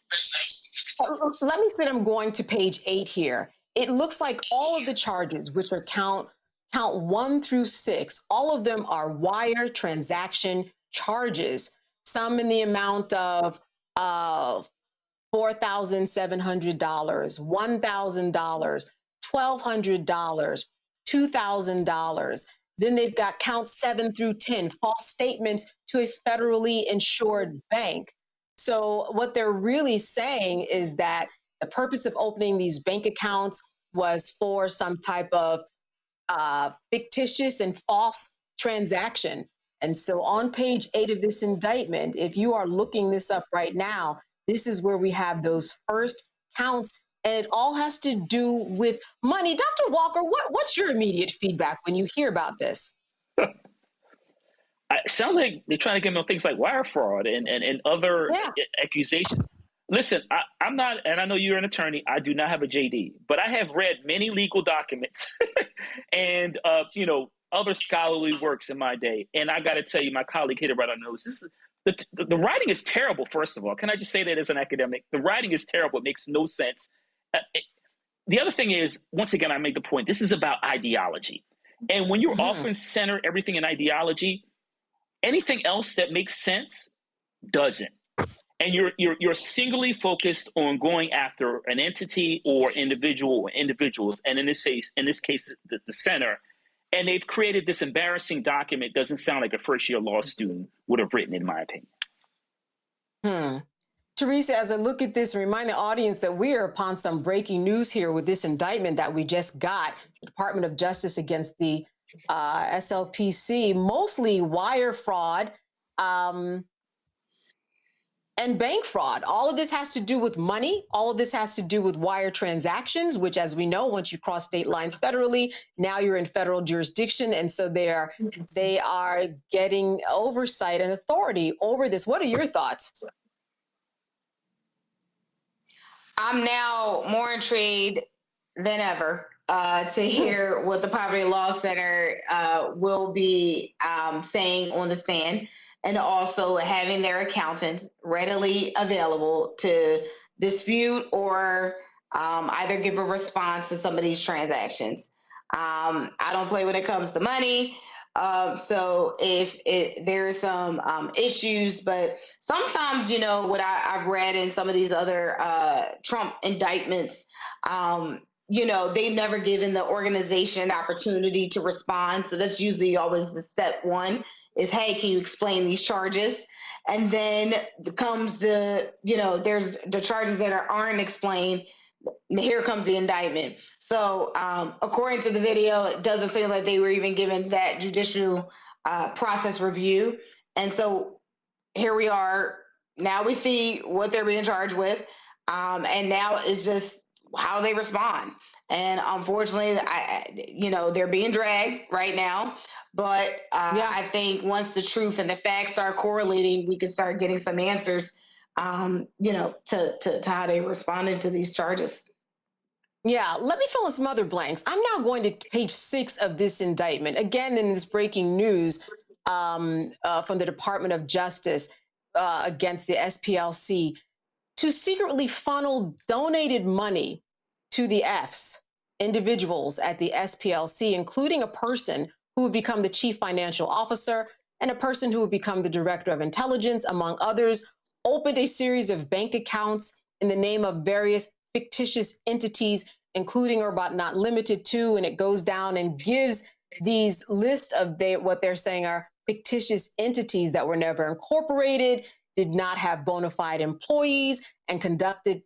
Let me say I'm going to page 8 here. It looks like all of the charges, which are count 1 through 6, all of them are wire transaction charges, some in the amount of $4,700, $1,000, $1,200, $2,000. Then they've got counts 7 through 10, false statements to a federally insured bank. So what they're really saying is that the purpose of opening these bank accounts was for some type of fictitious and false transaction. And so on page 8 of this indictment, if you are looking this up right now, this is where we have those first counts, and it all has to do with money. Dr. Walker, what's your immediate feedback when you hear about this? It sounds like they're trying to get them things like wire fraud and other accusations. Listen, I'm not, and I know you're an attorney, I do not have a JD, but I have read many legal documents and, other scholarly works in my day. And I got to tell you, my colleague hit it right on the nose. This is, the writing is terrible, first of all. Can I just say that as an academic? The writing is terrible. It makes no sense. The other thing is, once again, I make the point, this is about ideology. And when you're often center everything in ideology, anything else that makes sense doesn't. And you're singly focused on going after an entity or individual or individuals, and in this case, the center. And they've created this embarrassing document. Doesn't sound like a first-year law student would have written, in my opinion. Teresa, as I look at this, remind the audience that we are upon some breaking news here with this indictment that we just got, the Department of Justice against the SPLC, mostly wire fraud and bank fraud. All of this has to do with money. All of this has to do with wire transactions, which, as we know, once you cross state lines federally, now you're in federal jurisdiction. And so they are getting oversight and authority over this. What are your thoughts? I'm now more intrigued than ever to hear what the Poverty Law Center will be saying on the stand, and also having their accountants readily available to dispute or either give a response to some of these transactions. I don't play when it comes to money. So if there's some issues, but sometimes, you know, what I've read in some of these other Trump indictments, you know, they've never given the organization an opportunity to respond. So that's usually always the step one is, hey, can you explain these charges? And then comes the, you know, there's the charges that aren't explained. Here comes the indictment. So according to the video, it doesn't seem like they were even given that judicial process review. And so here we are. Now we see what they're being charged with. And now it's just how they respond. And unfortunately, you know, they're being dragged right now. But I think once the truth and the facts start correlating, we can start getting some answers, you know, to how they responded to these charges. Yeah, let me fill in some other blanks. I'm now going to page 6 of this indictment. Again, in this breaking news from the Department of Justice against the SPLC to secretly funnel donated money to the Fs, individuals at the SPLC, including a person who would become the chief financial officer and a person who would become the director of intelligence, among others, opened a series of bank accounts in the name of various fictitious entities, including or but not limited to, and it goes down and gives these lists of what they're saying are fictitious entities that were never incorporated, did not have bona fide employees, and conducted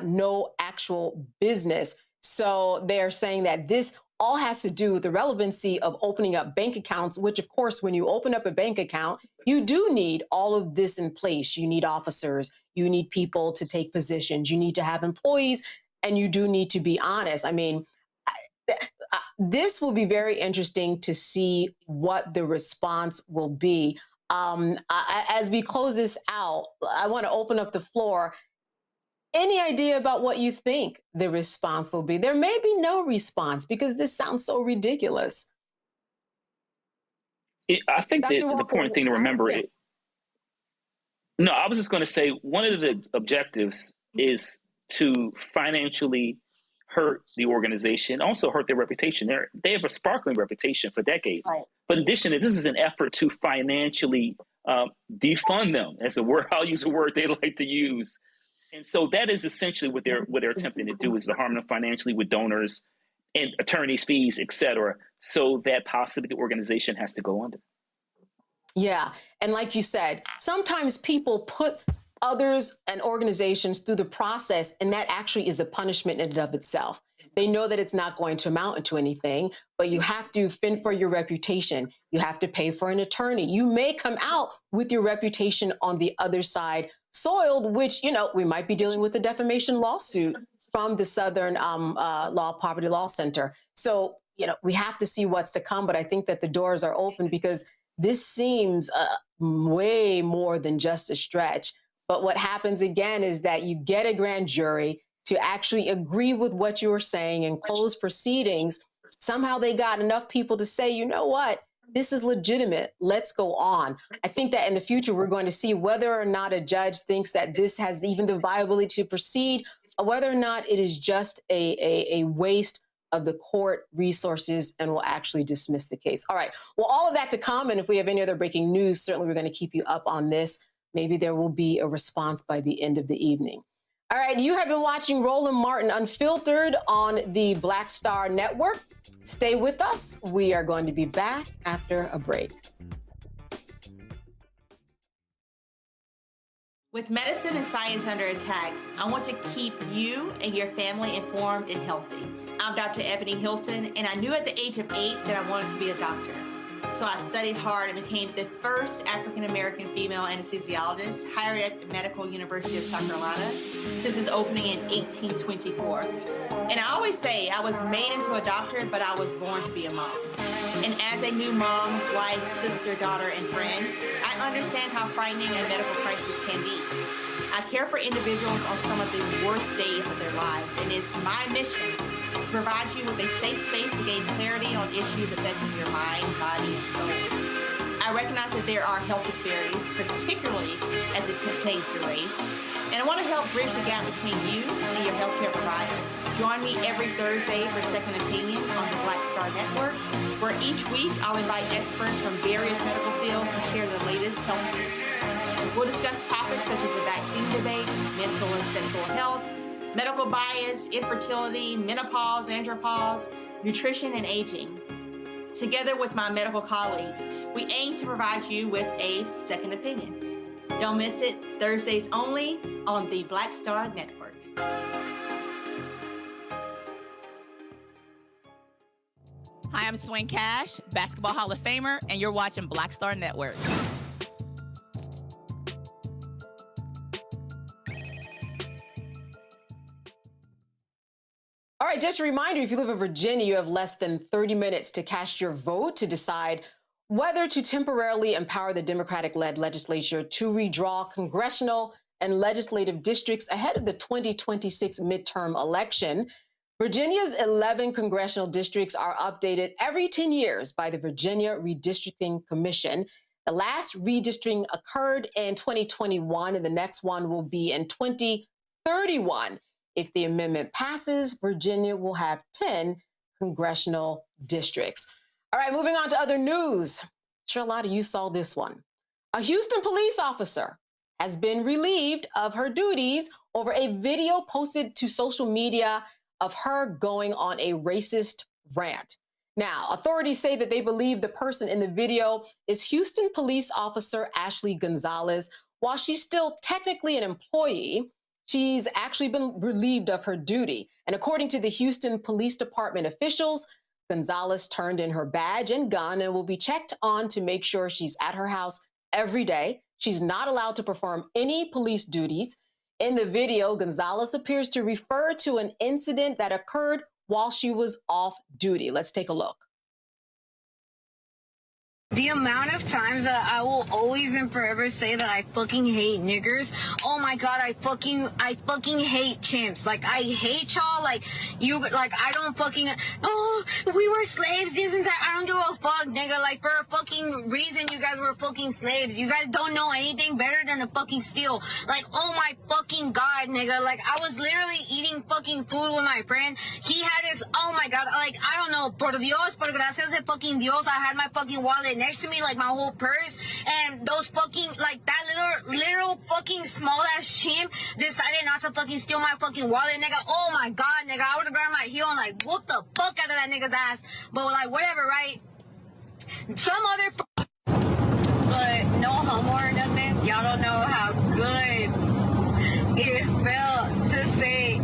no actual business. So they're saying that this all has to do with the relevancy of opening up bank accounts, which, of course, when you open up a bank account, you do need all of this in place. You need officers, you need people to take positions, you need to have employees, and you do need to be honest. I mean, this will be very interesting to see what the response will be. As we close this out, I want to open up the floor. Any idea about what you think the response will be? There may be no response because this sounds so ridiculous. I think the important thing to remember is, no, I was just going to say one of the objectives is to financially hurt the organization, also hurt their reputation. They have a sparkling reputation for decades. Right. But in addition, this is an effort to financially defund them. That's the word, I'll use a word they like to use. And so that is essentially what they're attempting to do, is to harm them financially with donors and attorneys' fees, et cetera, so that possibly the organization has to go under. Yeah. And like you said, sometimes people put others and organizations through the process, and that actually is the punishment in and of itself. They know that it's not going to amount to anything, but you have to fend for your reputation. You have to pay for an attorney. You may come out with your reputation on the other side soiled, which, you know, we might be dealing with a defamation lawsuit from the Southern Poverty Law Center. So, you know, we have to see what's to come, but I think that the doors are open because this seems way more than just a stretch. But what happens again is that you get a grand jury to actually agree with what you're saying and close proceedings. Somehow they got enough people to say, you know what, this is legitimate. Let's go on. I think that in the future, we're going to see whether or not a judge thinks that this has even the viability to proceed, or whether or not it is just a waste of the court resources and will actually dismiss the case. All right. Well, all of that to come. And if we have any other breaking news, certainly we're going to keep you up on this. Maybe there will be a response by the end of the evening. All right. You have been watching Roland Martin Unfiltered on the Black Star Network. Stay with us. We are going to be back after a break. With medicine and science under attack, I want to keep you and your family informed and healthy. I'm Dr. Ebony Hilton, and I knew at the age of 8 that I wanted to be a doctor. So I studied hard and became the first African-American female anesthesiologist hired at the Medical University of South Carolina since its opening in 1824. And I always say I was made into a doctor, but I was born to be a mom. And as a new mom, wife, sister, daughter, and friend, I understand how frightening a medical crisis can be. I care for individuals on some of the worst days of their lives, and it's my mission to provide you with a safe space to gain clarity on issues affecting your mind, body, and soul. I recognize that there are health disparities, particularly as it pertains to race, and I want to help bridge the gap between you and your healthcare providers. Join me every Thursday for Second Opinion on the Black Star Star Network, where each week I'll invite experts from various medical fields to share the latest health news. We'll discuss topics such as the vaccine debate, mental and sexual health, medical bias, infertility, menopause, andropause, nutrition, and aging. Together with my medical colleagues, we aim to provide you with a second opinion. Don't miss it, Thursdays only on the Black Star Network. Hi, I'm Swing Cash, Basketball Hall of Famer, and you're watching Black Star Network. All right, just a reminder, if you live in Virginia, you have less than 30 minutes to cast your vote to decide whether to temporarily empower the Democratic-led legislature to redraw congressional and legislative districts ahead of the 2026 midterm election. Virginia's 11 congressional districts are updated every 10 years by the Virginia Redistricting Commission. The last redistricting occurred in 2021, and the next one will be in 2031. If the amendment passes, Virginia will have 10 congressional districts. All right, moving on to other news. I'm sure a lot of you saw this one. A Houston police officer has been relieved of her duties over a video posted to social media of her going on a racist rant. Now, authorities say that they believe the person in the video is Houston police officer Ashley Gonzalez. While she's still technically an employee, she's actually been relieved of her duty. And according to the Houston Police Department officials, Gonzalez turned in her badge and gun and will be checked on to make sure she's at her house every day. She's not allowed to perform any police duties. In the video, Gonzalez appears to refer to an incident that occurred while she was off duty. Let's take a look. The amount of times that I will always and forever say that I fucking hate niggers. Oh my God, I fucking hate chimps. Like, I hate y'all. Like, I don't fucking, oh, we were slaves this entire, I don't give a fuck, nigga. Like, for a fucking reason, you guys were fucking slaves. You guys don't know anything better than to fucking steal. Like, oh my fucking God, nigga. Like, I was literally eating fucking food with my friend. He had his, oh my God, like, I don't know, por Dios, por gracias de fucking Dios, I had my fucking wallet next to me, like my whole purse, and those fucking, like, that little fucking small ass chimp decided not to fucking steal my fucking wallet, nigga. Oh my God, nigga, I would have grabbed my heel and like whooped the fuck out of that nigga's ass. But like, whatever, right? Some other but no homo or nothing. Y'all don't know how good it felt to say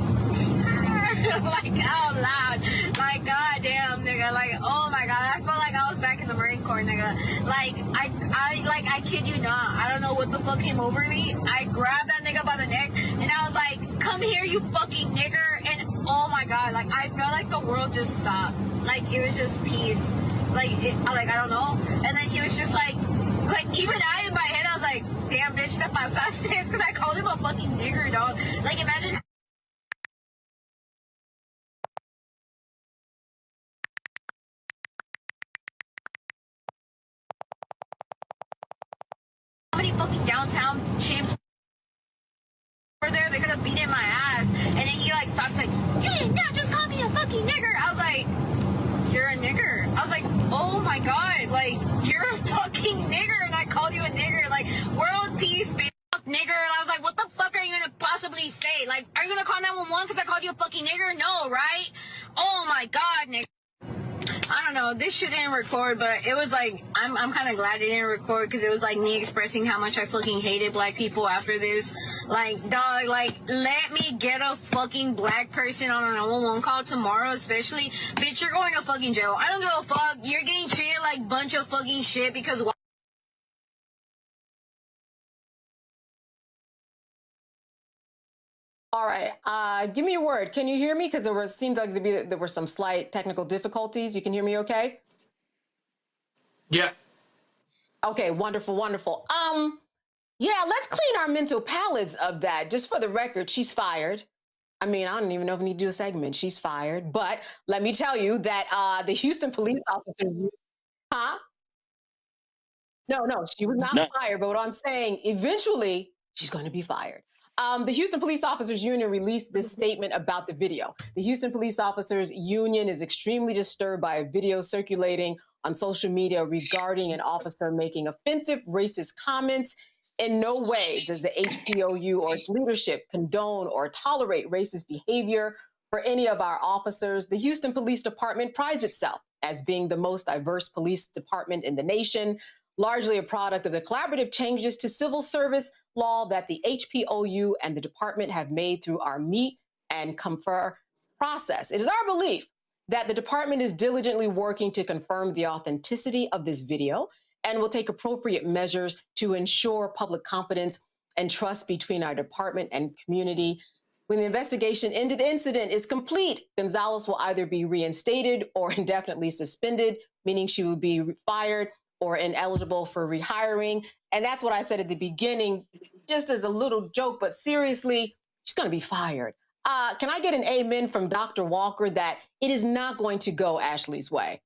like out loud, like goddamn, nigga, like oh my God, I felt like I was back in the Marine Corps, nigga. Like I kid you not, I don't know what the fuck came over me. I grabbed that nigga by the neck and I was like, come here, you fucking nigger. And oh my God, like I felt like the world just stopped. Like it was just peace. Like I don't know. And then he was just like even I in my head I was like, damn bitch, te pasaste, because I called him a fucking nigger, dog. Like imagine. Many fucking downtown chimps were there, they could have beaten my ass. And then he like stops like, you did not just call me a fucking nigger. I was like, you're a nigger. I was like, oh my God, like you're a fucking nigger and I called you a nigger. Like world peace, bitch, fuck nigger. And I was like, what the fuck are you gonna possibly say? Like, are you gonna call 911 because I called you a fucking nigger? No, right? Oh my God, nigger. I don't know, this shit didn't record, but it was like, I'm kind of glad it didn't record because it was like me expressing how much I fucking hated black people after this. Like, dog, like, let me get a fucking black person on a 911 call tomorrow, especially. Bitch, you're going to fucking jail. I don't give a fuck. You're getting treated like bunch of fucking shit because... All right, give me a word. Can you hear me? Because seemed like there were some slight technical difficulties. You can hear me okay? Yeah. Okay, wonderful, wonderful. Yeah, let's clean our mental palates of that. Just for the record, she's fired. I mean, I don't even know if we need to do a segment. She's fired. But let me tell you that the Houston police officers, huh? No, she was not fired. But what I'm saying, eventually, she's going to be fired. The Houston Police Officers Union released this statement about the video. The Houston Police Officers Union is extremely disturbed by a video circulating on social media regarding an officer making offensive racist comments. In no way does the HPOU or its leadership condone or tolerate racist behavior for any of our officers. The Houston Police Department prides itself as being the most diverse police department in the nation, largely a product of the collaborative changes to civil service law that the HPOU and the department have made through our meet and confer process. It is our belief that the department is diligently working to confirm the authenticity of this video and will take appropriate measures to ensure public confidence and trust between our department and community. When the investigation into the incident is complete, Gonzalez will either be reinstated or indefinitely suspended, meaning she will be fired or ineligible for rehiring. And that's what I said at the beginning, just as a little joke, but seriously, she's going to be fired. Can I get an amen from Dr. Walker that it is not going to go Ashley's way?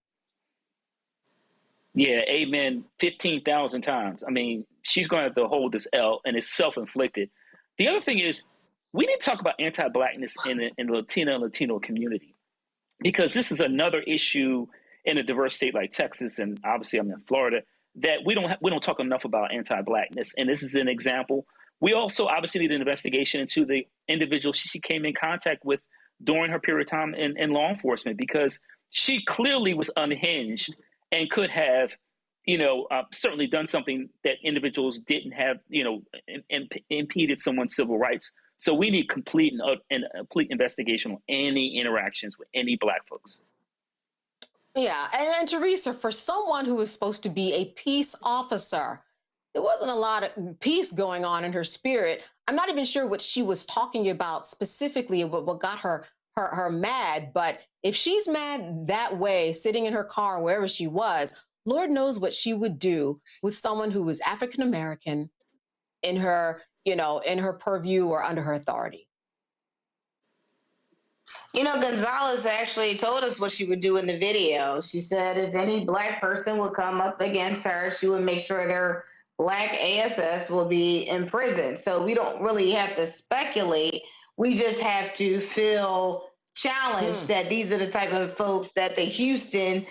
Yeah, amen 15,000 times. I mean, she's going to have to hold this L, and it's self-inflicted. The other thing is, we need to talk about anti-Blackness in the Latina and Latino community, because this is another issue in a diverse state like Texas, and obviously I'm in Florida, that we don't talk enough about anti-Blackness. And this is an example. We also obviously need an investigation into the individual she came in contact with during her period of time in law enforcement, because she clearly was unhinged and could have, certainly done something that individuals didn't have, impeded someone's civil rights. So we need complete investigation on any interactions with any Black folks. Yeah, and Teresa, for someone who was supposed to be a peace officer, there wasn't a lot of peace going on in her spirit. I'm not even sure what she was talking about specifically, what got her mad. But if she's mad that way, sitting in her car, wherever she was, Lord knows what she would do with someone who was African American in her, in her purview or under her authority. Gonzalez actually told us what she would do in the video. She said if any Black person would come up against her, she would make sure their Black ASS will be in prison. So we don't really have to speculate. We just have to feel challenged that these are the type of folks that the Houston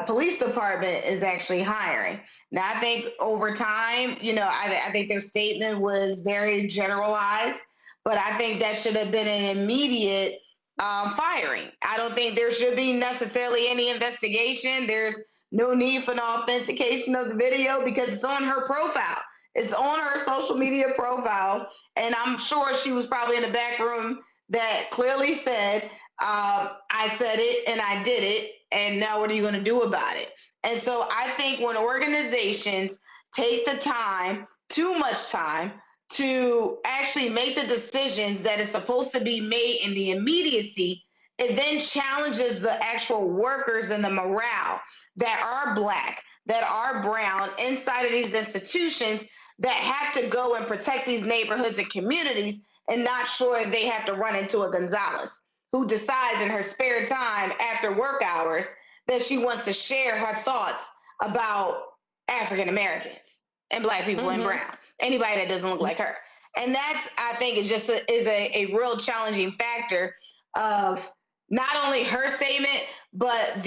Police Department is actually hiring. Now, I think over time, I think their statement was very generalized, but I think that should have been an immediate firing. I don't think there should be necessarily any investigation. There's no need for an authentication of the video because it's on her profile. It's on her social media profile. And I'm sure she was probably in the back room that clearly said, I said it and I did it. And now what are you going to do about it? And so I think when organizations take the time, too much time, to actually make the decisions that is supposed to be made in the immediacy, it then challenges the actual workers and the morale that are Black, that are brown inside of these institutions that have to go and protect these neighborhoods and communities, and not sure they have to run into a Gonzalez who decides in her spare time after work hours that she wants to share her thoughts about African Americans and Black people and brown. Anybody that doesn't look like her. And that's, I think, is a real challenging factor of not only her statement, but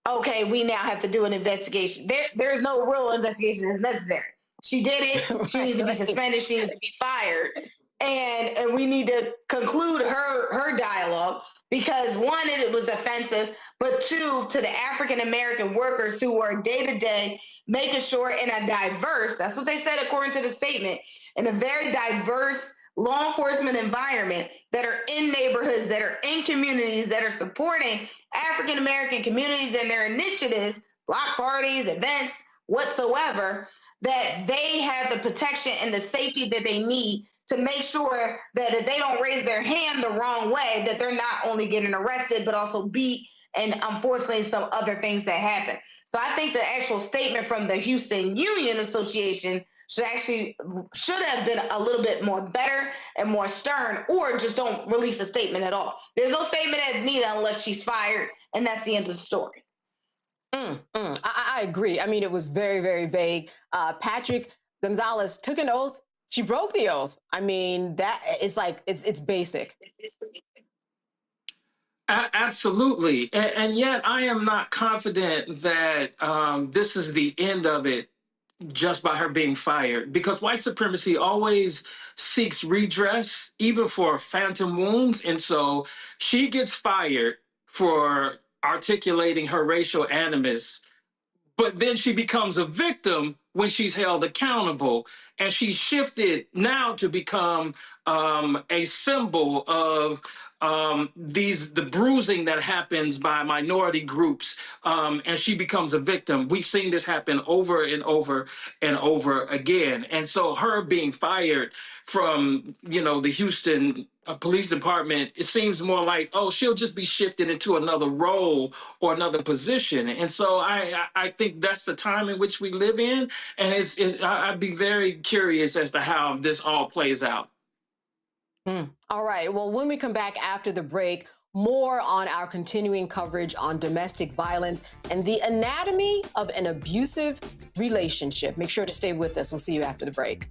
okay, we now have to do an investigation. There's no real investigation that's necessary. She did it. She needs to be suspended. She needs to be fired. And we need to conclude her dialogue because, one, it was offensive, but two, to the African-American workers who are day-to-day making sure in a diverse, that's what they said according to the statement, in a very diverse law enforcement environment that are in neighborhoods, that are in communities, that are supporting African-American communities and their initiatives, block parties, events, whatsoever, that they have the protection and the safety that they need to make sure that if they don't raise their hand the wrong way, that they're not only getting arrested, but also beat and unfortunately some other things that happen. So I think the actual statement from the Houston Union Association should have been a little bit more better and more stern, or just don't release a statement at all. There's no statement that's needed unless she's fired, and that's the end of the story. I agree. I mean, it was very, very vague. Patrick Gonzalez took an oath She broke the oath. I mean, that is like, it's basic. Absolutely. And yet I am not confident that this is the end of it just by her being fired, because white supremacy always seeks redress, even for phantom wounds. And so she gets fired for articulating her racial animus, but then she becomes a victim when she's held accountable. And she's shifted now to become a symbol of the bruising that happens by minority groups, and she becomes a victim. We've seen this happen over and over and over again. And so her being fired from, the Houston police department, it seems more like, oh, she'll just be shifted into another role or another position. And so I think that's the time in which we live in. And I'd be very curious as to how this all plays out. All right. Well, when we come back after the break, more on our continuing coverage on domestic violence and the anatomy of an abusive relationship. Make sure to stay with us. We'll see you after the break.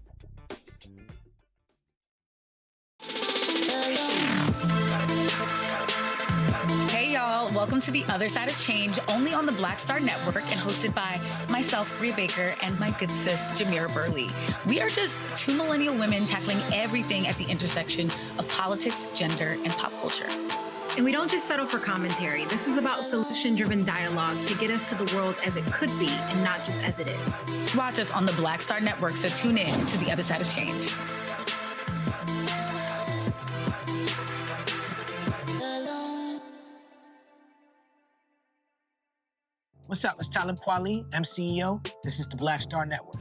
Hey, y'all. Welcome to The Other Side of Change, only on the Black Star Network and hosted by myself, Bria Baker, and my good sis, Jamira Burley. We are just two millennial women tackling everything at the intersection of politics, gender, and pop culture. And we don't just settle for commentary. This is about solution-driven dialogue to get us to the world as it could be and not just as it is. Watch us on the Black Star Network, so tune in to The Other Side of Change. What's up? It's Talib Kweli. I'm CEO. This is the Black Star Network.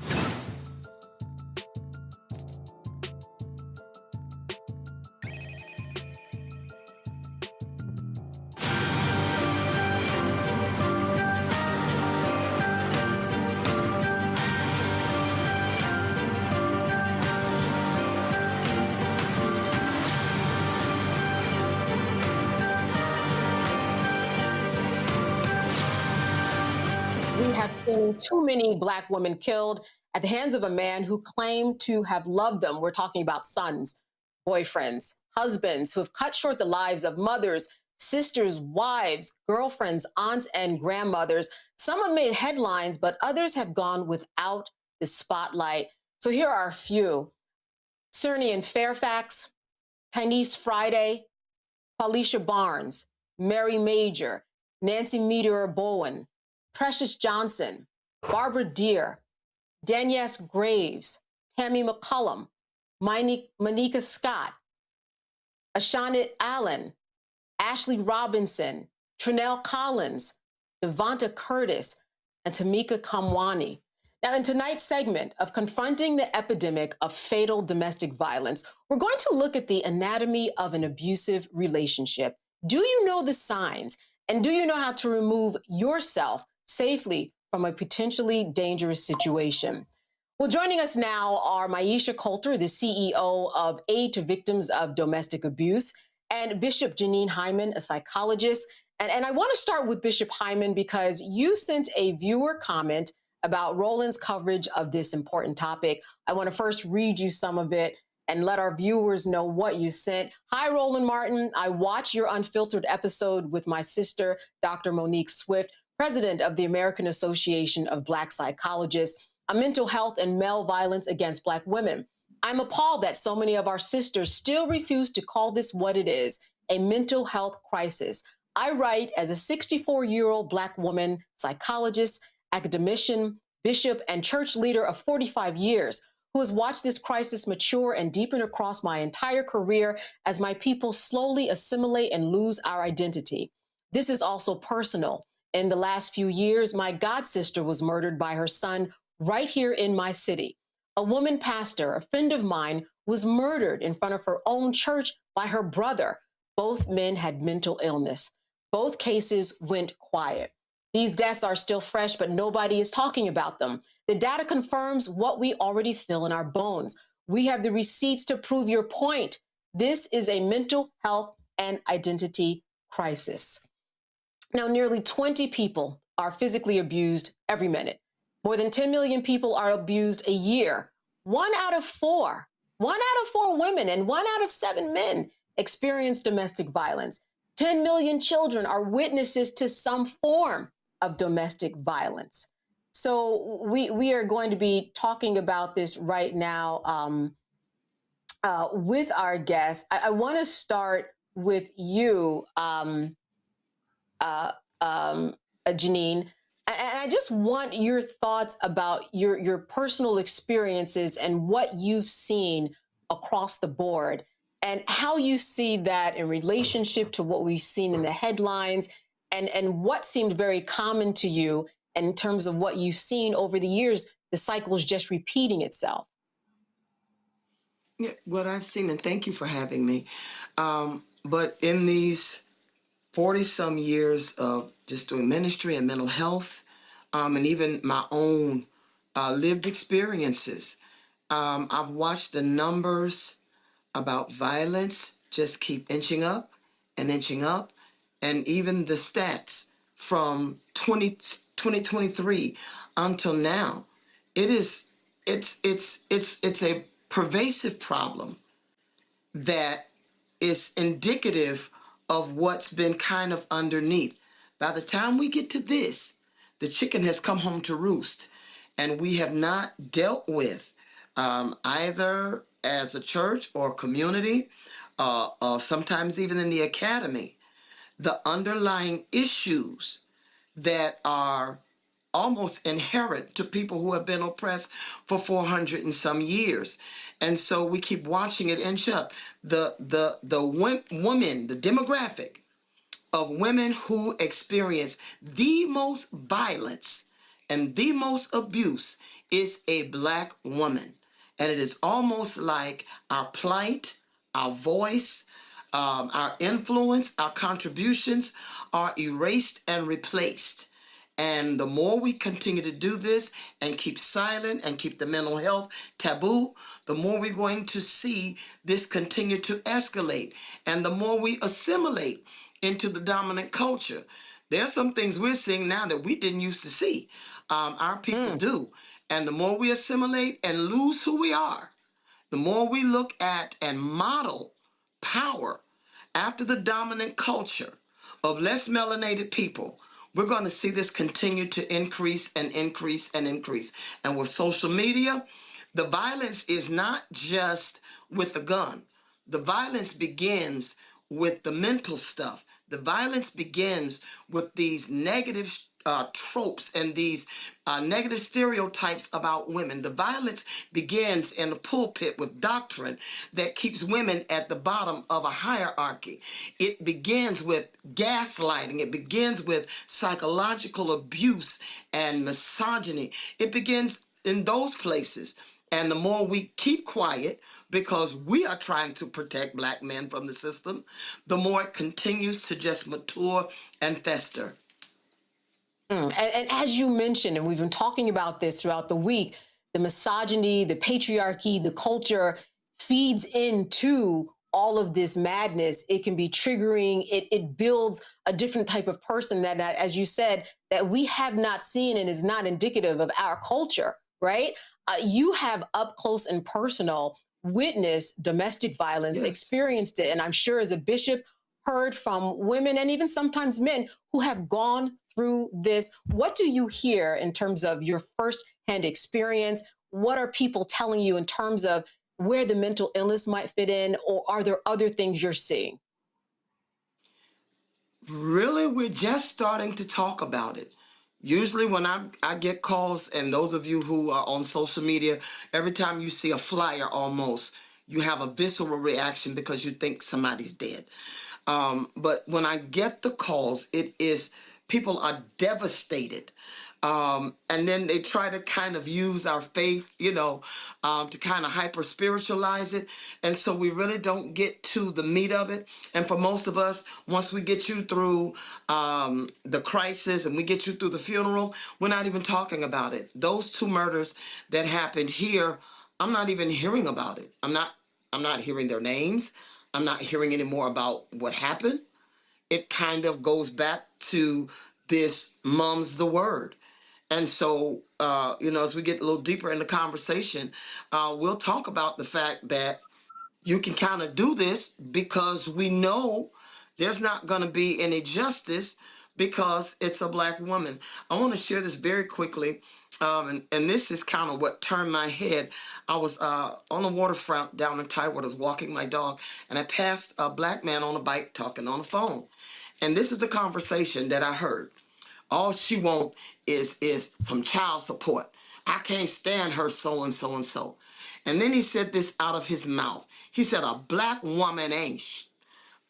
Seen too many Black women killed at the hands of a man who claimed to have loved them. We're talking about sons, boyfriends, husbands who have cut short the lives of mothers, sisters, wives, girlfriends, aunts, and grandmothers. Some have made headlines, but others have gone without the spotlight. So here are a few. Cerny in Fairfax, Tynice Friday, Felicia Barnes, Mary Major, Nancy Meteor Bowen, Precious Johnson, Barbara Deere, Danielle Graves, Tammy McCullum, Monica Scott, Ashanit Allen, Ashley Robinson, Trinell Collins, Devonta Curtis, and Tamika Kamwani. Now, in tonight's segment of Confronting the Epidemic of Fatal Domestic Violence, we're going to look at the anatomy of an abusive relationship. Do you know the signs? And do you know how to remove yourself safely from a potentially dangerous situation? Well, joining us now are Maisha Coulter, the CEO of Aid to Victims of Domestic Abuse, and Bishop Janine Hyman, a psychologist. And I want to start with Bishop Hyman because you sent a viewer comment about Roland's coverage of this important topic. I want to first read you some of it and let our viewers know what you sent. Hi, Roland Martin. I watched your unfiltered episode with my sister, Dr. Monique Swift, president of the American Association of Black Psychologists, on mental health and male violence against Black women. I'm appalled that so many of our sisters still refuse to call this what it is, a mental health crisis. I write as a 64-year-old Black woman, psychologist, academician, bishop, and church leader of 45 years, who has watched this crisis mature and deepen across my entire career as my people slowly assimilate and lose our identity. This is also personal. In the last few years, my god sister was murdered by her son right here in my city. A woman pastor, a friend of mine, was murdered in front of her own church by her brother. Both men had mental illness. Both cases went quiet. These deaths are still fresh, but nobody is talking about them. The data confirms what we already feel in our bones. We have the receipts to prove your point. This is a mental health and identity crisis. Now, nearly 20 people are physically abused every minute. More than 10 million people are abused a year. 1 out of 4 women and 1 out of 7 men experience domestic violence. 10 million children are witnesses to some form of domestic violence. So we are going to be talking about this right now with our guests. I want to start with you, Janine. And I just want your thoughts about your personal experiences and what you've seen across the board and how you see that in relationship to what we've seen in the headlines and what seemed very common to you in terms of what you've seen over the years, the cycle is just repeating itself. Yeah, what I've seen, and thank you for having me, but in these 40-some years of just doing ministry and mental health, and even my own lived experiences, I've watched the numbers about violence just keep inching up and inching up, and even the stats from 2023 until now, it's a pervasive problem that is indicative of what's been kind of underneath. By the time we get to this, the chicken has come home to roost, and we have not dealt with either as a church or community, sometimes even in the academy, the underlying issues that are almost inherent to people who have been oppressed for 400 and some years. And so we keep watching it inch up. The women, the demographic of women who experience the most violence and the most abuse is a Black woman. And it is almost like our plight, our voice, our influence, our contributions are erased and replaced. And the more we continue to do this and keep silent and keep the mental health taboo, the more we're going to see this continue to escalate. And the more we assimilate into the dominant culture. There's some things we're seeing now that we didn't used to see. Our people do. And the more we assimilate and lose who we are, the more we look at and model power after the dominant culture of less melanated people, we're going to see this continue to increase and increase and increase. And with social media, the violence is not just with the gun. The violence begins with the mental stuff. The violence begins with these negative tropes and these negative stereotypes about women. The violence begins in the pulpit with doctrine that keeps women at the bottom of a hierarchy. It begins with gaslighting. It begins with psychological abuse and misogyny. It begins in those places. And the more we keep quiet, because we are trying to protect Black men from the system, the more it continues to just mature and fester. And as you mentioned, and we've been talking about this throughout the week, the misogyny, the patriarchy, the culture feeds into all of this madness. It can be triggering. It builds a different type of person that, as you said, that we have not seen and is not indicative of our culture, right? You have up close and personal witnessed domestic violence, experienced it, and I'm sure as a bishop, heard from women and even sometimes men who have gone through this. What do you hear in terms of your firsthand experience? What are people telling you in terms of where the mental illness might fit in, or are there other things you're seeing? Really, we're just starting to talk about it. Usually when I get calls, and those of you who are on social media, every time you see a flyer almost, you have a visceral reaction because you think somebody's dead. But when I get the calls, it is people are devastated. And then they try to kind of use our faith, to kind of hyper-spiritualize it. And so we really don't get to the meat of it. And for most of us, once we get you through the crisis and we get you through the funeral, we're not even talking about it. Those 2 murders that happened here, I'm not even hearing about it. I'm not hearing their names. I'm not hearing any more about what happened. It kind of goes back to this mum's the word. And so, as we get a little deeper in the conversation, we'll talk about the fact that you can kind of do this because we know there's not going to be any justice because it's a Black woman. I want to share this very quickly, and this is kind of what turned my head. I was on the waterfront down in Tidewater, walking my dog, and I passed a Black man on a bike talking on the phone. And this is the conversation that I heard. All she want is some child support. I can't stand her so and so and so. And then he said this out of his mouth. He said, a Black woman ain't.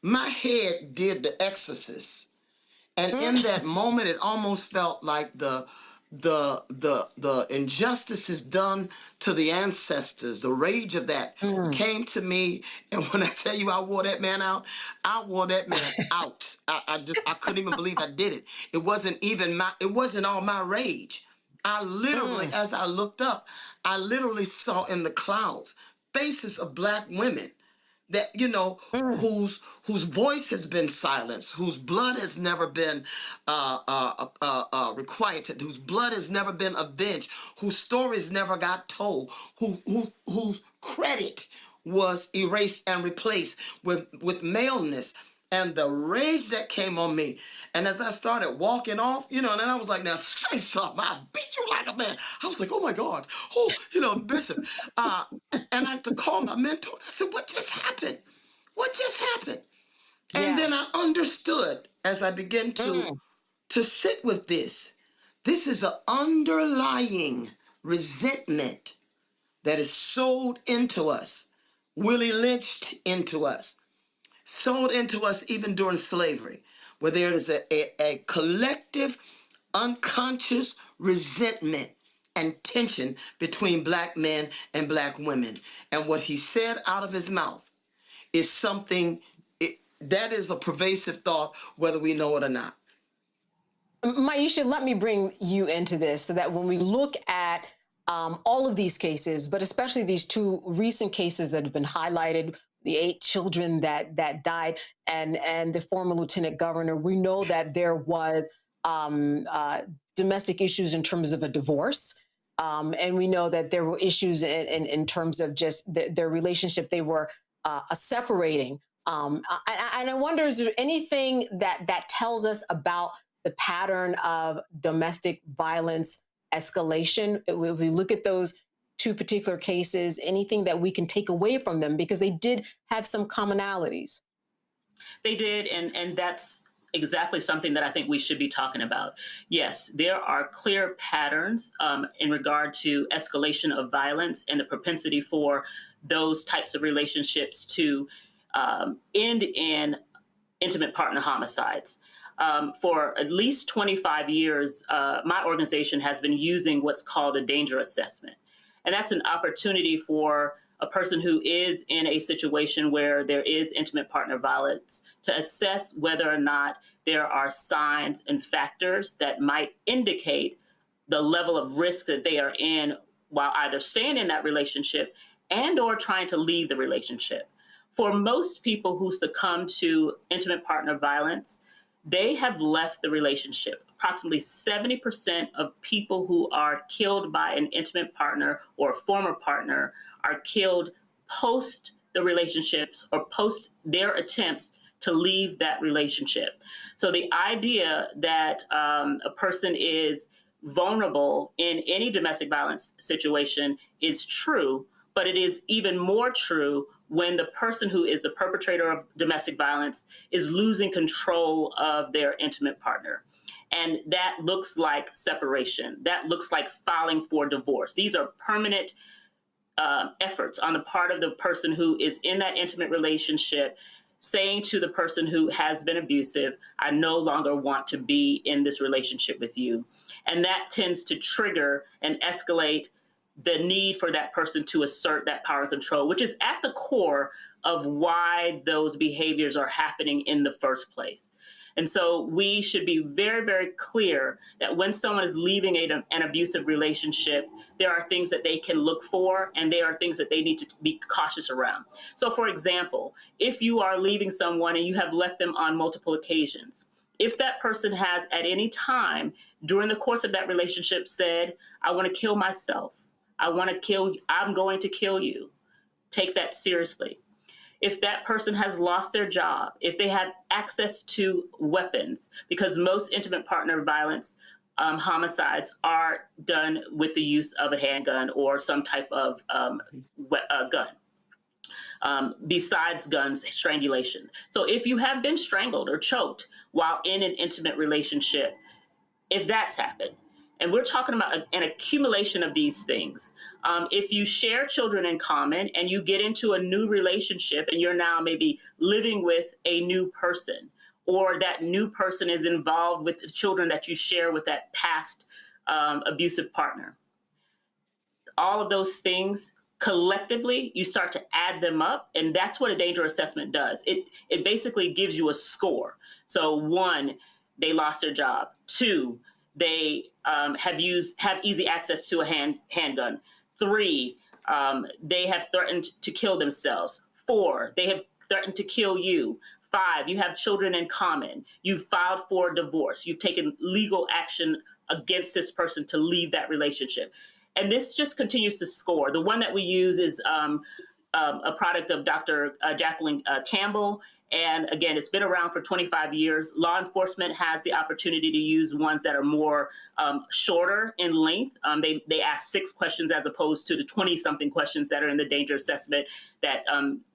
My head did the exorcist. And in that moment, it almost felt like the injustices done to the ancestors, the rage of that came to me. And when I tell you I wore that man out, I wore that man out. I couldn't even believe I did it. It wasn't all my rage. I literally, as I looked up, I literally saw in the clouds faces of Black women that, whose voice has been silenced, whose blood has never been requited, whose blood has never been avenged, whose stories never got told, whose credit was erased and replaced with maleness. And the rage that came on me. And as I started walking off, and then I was like, now say something. I beat you like a man. I was like, oh my God. Oh, Bishop. And I had to call my mentor. I said, what just happened? What just happened? And then I understood as I began to sit with this. This is an underlying resentment that is sold into us, Willie lynched into us. Sold into us even during slavery, where there is a collective unconscious resentment and tension between Black men and Black women. And what he said out of his mouth is something that is a pervasive thought, whether we know it or not. Maisha, let me bring you into this so that when we look at all of these cases, but especially these two recent cases that have been highlighted, the 8 children that died, and the former lieutenant governor, we know that there was domestic issues in terms of a divorce. And we know that there were issues in terms of just their relationship. They were separating. And I wonder, is there anything that tells us about the pattern of domestic violence escalation? If we look at those 2 particular cases, anything that we can take away from them, because they did have some commonalities. They did, and that's exactly something that I think we should be talking about. Yes, there are clear patterns in regard to escalation of violence and the propensity for those types of relationships to end in intimate partner homicides. For at least 25 years, my organization has been using what's called a danger assessment. And that's an opportunity for a person who is in a situation where there is intimate partner violence to assess whether or not there are signs and factors that might indicate the level of risk that they are in while either staying in that relationship and or trying to leave the relationship. For most people who succumb to intimate partner violence, they have left the relationship. Approximately 70% of people who are killed by an intimate partner or former partner are killed post the relationships or post their attempts to leave that relationship. So the idea that a person is vulnerable in any domestic violence situation is true, but it is even more true when the person who is the perpetrator of domestic violence is losing control of their intimate partner. And that looks like separation. That looks like filing for divorce. These are permanent efforts on the part of the person who is in that intimate relationship, saying to the person who has been abusive, I no longer want to be in this relationship with you. And that tends to trigger and escalate the need for that person to assert that power and control, which is at the core of why those behaviors are happening in the first place. And so we should be very, very clear that when someone is leaving an abusive relationship, there are things that they can look for, and there are things that they need to be cautious around. So, for example, if you are leaving someone and you have left them on multiple occasions, if that person has at any time during the course of that relationship said, I want to kill myself, I'm going to kill you, take that seriously. If that person has lost their job, if they have access to weapons, because most intimate partner violence homicides are done with the use of a handgun or some type of gun. Besides guns, strangulation. So if you have been strangled or choked while in an intimate relationship, if that's happened, and we're talking about an accumulation of these things. If you share children in common and you get into a new relationship and you're now maybe living with a new person, or that new person is involved with the children that you share with that past abusive partner, all of those things collectively, you start to add them up, and that's what a danger assessment does. It basically gives you a score. So 1, they lost their job. 2, they have easy access to a handgun. 3, they have threatened to kill themselves. 4, they have threatened to kill you. 5, you have children in common. You've filed for divorce. You've taken legal action against this person to leave that relationship. And this just continues to score. The one that we use is a product of Dr. Jacqueline Campbell. And again, it's been around for 25 years. Law enforcement has the opportunity to use ones that are more shorter in length. They ask 6 questions as opposed to the 20-something questions that are in the danger assessment that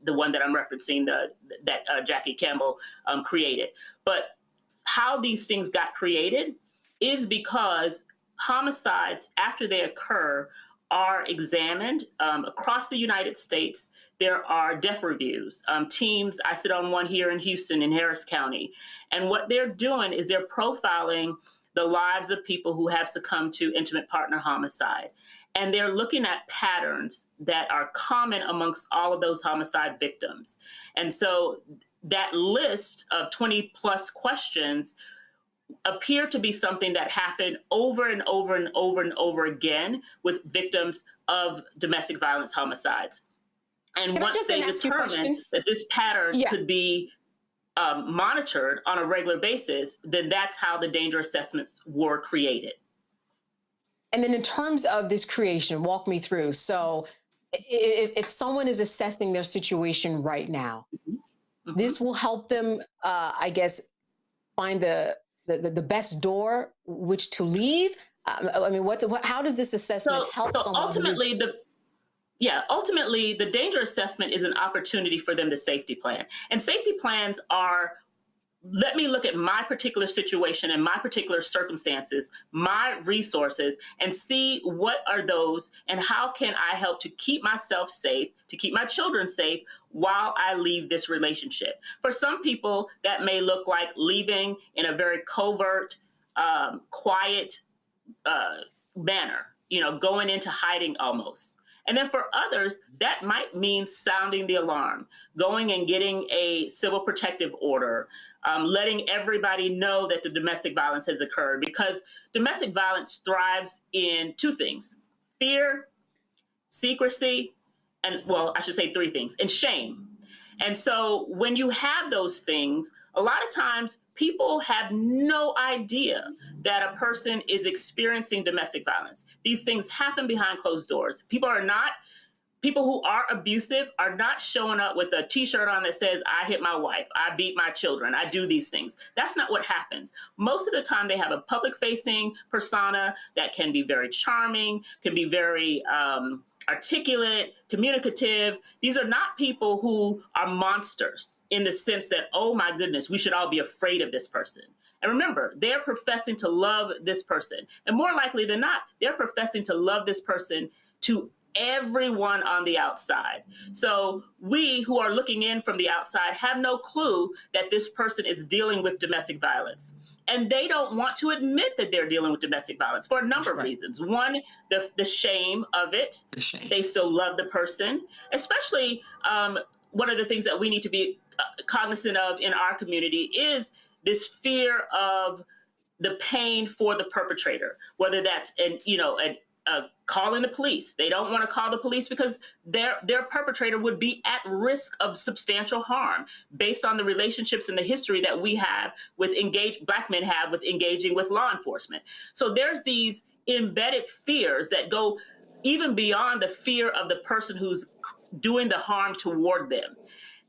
the one that I'm referencing, that Jackie Campbell created. But how these things got created is because homicides, after they occur, are examined across the United States. There are death reviews. Teams, I sit on one here in Houston in Harris County. And what they're doing is they're profiling the lives of people who have succumbed to intimate partner homicide. And they're looking at patterns that are common amongst all of those homicide victims. And so that list of 20 plus questions appear to be something that happened over and over and over and over again with victims of domestic violence homicides. And once they determine that this pattern could be monitored on a regular basis, then that's how the danger assessments were created. And then in terms of this creation, walk me through. So if someone is assessing their situation right now, this will help them, I guess, find the best door which to leave. I mean, how does this assessment help someone? Ultimately, the danger assessment is an opportunity for them to safety plan. And safety plans are, let me look at my particular situation and my particular circumstances, my resources, and see what are those and how can I help to keep myself safe, to keep my children safe while I leave this relationship. For some people, that may look like leaving in a very covert, quiet manner, going into hiding almost. And then for others, that might mean sounding the alarm, going and getting a civil protective order, letting everybody know that the domestic violence has occurred, because domestic violence thrives in 2 things: fear, secrecy, and, well, I should say 3 things, and shame. And so when you have those things, a lot of times people have no idea that a person is experiencing domestic violence. These things happen behind closed doors. People who are abusive are not showing up with a T-shirt on that says, I hit my wife, I beat my children, I do these things. That's not what happens. Most of the time they have a public-facing persona that can be very charming, can be very articulate, communicative. These are not people who are monsters in the sense that, oh my goodness, we should all be afraid of this person. And remember, they're professing to love this person. And more likely than not, they're professing to love this person to everyone on the outside. So we who are looking in from the outside have no clue that this person is dealing with domestic violence. And they don't want to admit that they're dealing with domestic violence for a number of reasons. One, the shame of it. They still love the person. Especially one of the things that we need to be cognizant of in our community is this fear of the pain for the perpetrator, whether that's an calling the police. They don't want to call the police because their perpetrator would be at risk of substantial harm based on the relationships and the history that we have with Black men have with engaging with law enforcement. So there's these embedded fears that go even beyond the fear of the person who's doing the harm toward them,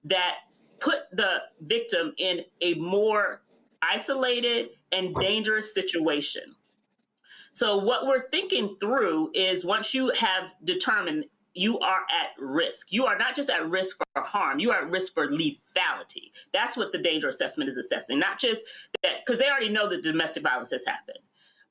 that put the victim in a more isolated and dangerous situation. So what we're thinking through is, once you have determined you are at risk, you are not just at risk for harm, you are at risk for lethality. That's what the danger assessment is assessing, not just that, because they already know that domestic violence has happened,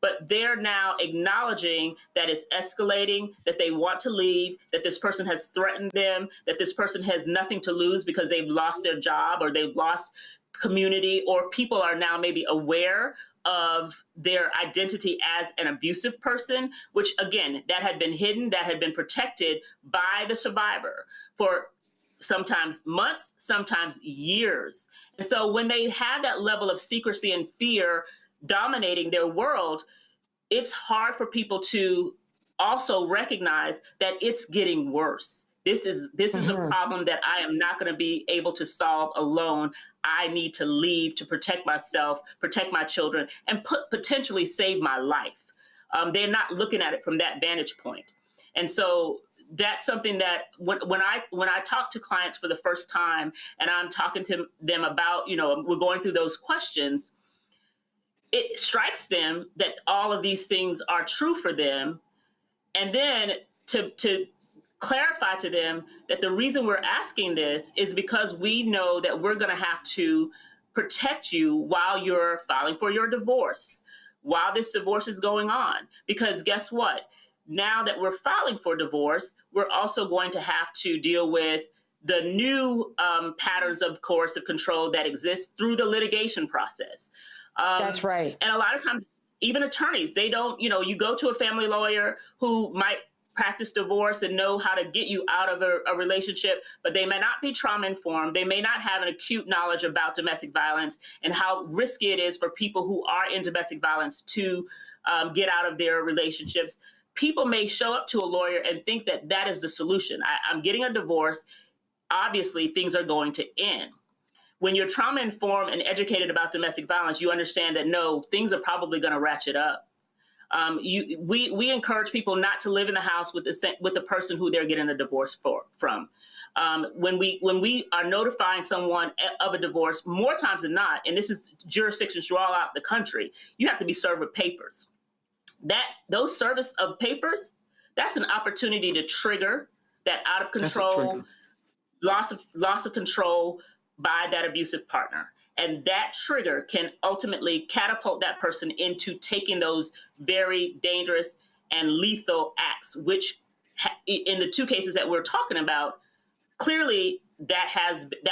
but they're now acknowledging that it's escalating, that they want to leave, that this person has threatened them, that this person has nothing to lose because they've lost their job or they've lost community, or people are now maybe aware of their identity as an abusive person, which again, that had been hidden, that had been protected by the survivor for sometimes months, sometimes years. And so when they have that level of secrecy and fear dominating their world, it's hard for people to also recognize that it's getting worse. This is a problem that I am not going to be able to solve alone. I need to leave to protect myself, protect my children, and potentially save my life. They're not looking at it from that vantage point. And so that's something that when I talk to clients for the first time and I'm talking to them about, we're going through those questions, it strikes them that all of these things are true for them. And then to clarify to them that the reason we're asking this is because we know that we're going to have to protect you while you're filing for your divorce, while this divorce is going on. Because guess what? Now that we're filing for divorce, we're also going to have to deal with the new patterns of coercive control that exist through the litigation process. That's right. And a lot of times, even attorneys, they don't, you go to a family lawyer who might practice divorce and know how to get you out of a relationship, but they may not be trauma informed. They may not have an acute knowledge about domestic violence and how risky it is for people who are in domestic violence to get out of their relationships. People may show up to a lawyer and think that that is the solution. I'm getting a divorce. Obviously, things are going to end. When you're trauma informed and educated about domestic violence, you understand that no, things are probably going to ratchet up. We encourage people not to live in the house with the person who they're getting a divorce from. When we are notifying someone of a divorce, more times than not, and this is jurisdictions all out the country, you have to be served with papers. Those service of papers, that's an opportunity to trigger that out of control, loss of control by that abusive partner. And that trigger can ultimately catapult that person into taking those very dangerous and lethal acts, which in the two cases that we're talking about, clearly that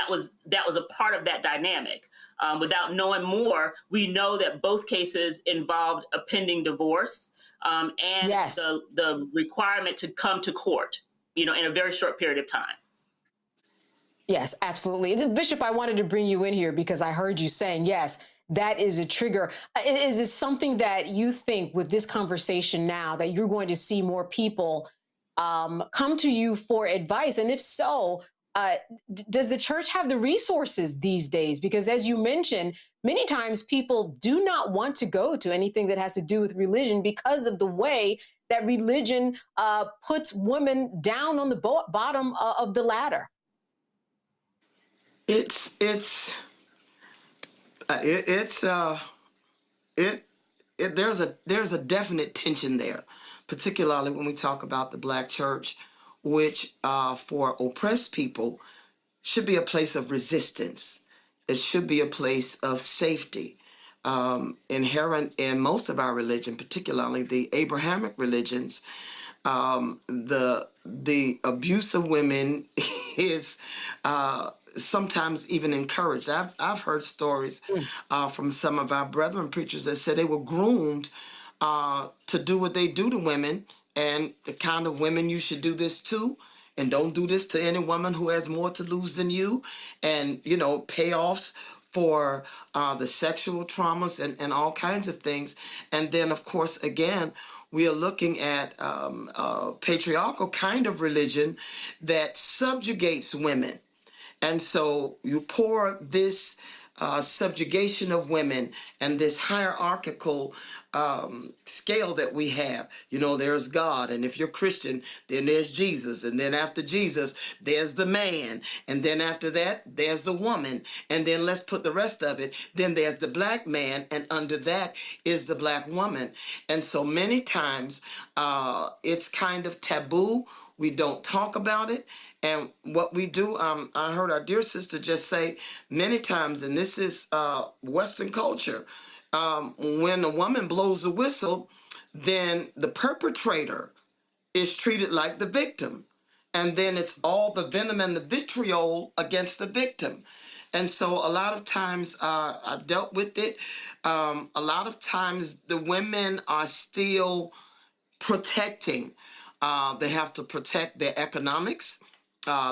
was a part of that dynamic. Without knowing more, we know that both cases involved a pending divorce and the requirement to come to court, in a very short period of time. Yes, absolutely. Bishop, I wanted to bring you in here because I heard you saying, yes, that is a trigger. Is it something that you think with this conversation now that you're going to see more people come to you for advice? And if so, does the church have the resources these days? Because as you mentioned, many times people do not want to go to anything that has to do with religion because of the way that religion puts women down on the bottom of the ladder. There's a definite tension there, particularly when we talk about the Black church, which for oppressed people should be a place of resistance. It should be a place of safety. Inherent in most of our religion, particularly the Abrahamic religions, the abuse of women is sometimes even encouraged. I've heard stories from some of our brethren preachers that said they were groomed to do what they do to women, and the kind of women you should do this to, and don't do this to any woman who has more to lose than you, and payoffs for the sexual traumas and all kinds of things. And then, of course, again, we are looking at a patriarchal kind of religion that subjugates women. And so you pour this subjugation of women and this hierarchical scale that we have. You know, there's God, and if you're Christian, then there's Jesus, and then after Jesus, there's the man, and then after that, there's the woman, and then let's put the rest of it, then there's the black man, and under that is the black woman. And so many times, it's kind of taboo. We don't talk about it. And what we do, I heard our dear sister just say many times, and this is Western culture, when a woman blows the whistle, then the perpetrator is treated like the victim. And then it's all the venom and the vitriol against the victim. And so a lot of times I've dealt with it. A lot of times the women are still protecting. They have to protect their economics.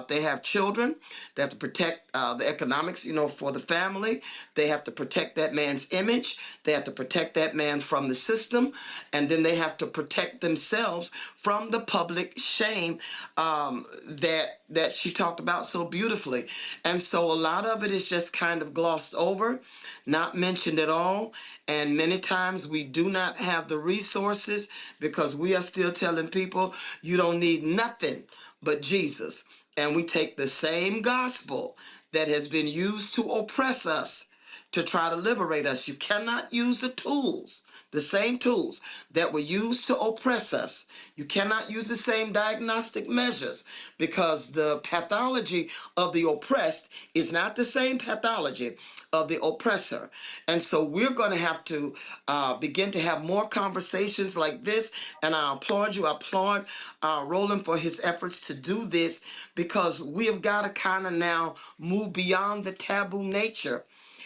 They have children. They have to protect the economics, you know, for the family. They have to protect that man's image. They have to protect that man from the system. And then they have to protect themselves from the public shame that she talked about so beautifully. And so a lot of it is just kind of glossed over, not mentioned at all. And many times we do not have the resources because we are still telling people you don't need nothing but Jesus. And we take the same gospel that has been used to oppress us to try to liberate us. You cannot use the tools, the same tools that were used to oppress us. You cannot use the same diagnostic measures because the pathology of the oppressed is not the same pathology of the oppressor. And so we're going to have to begin to have more conversations like this. And I applaud you. I applaud Roland for his efforts to do this because we have got to kind of now move beyond the taboo nature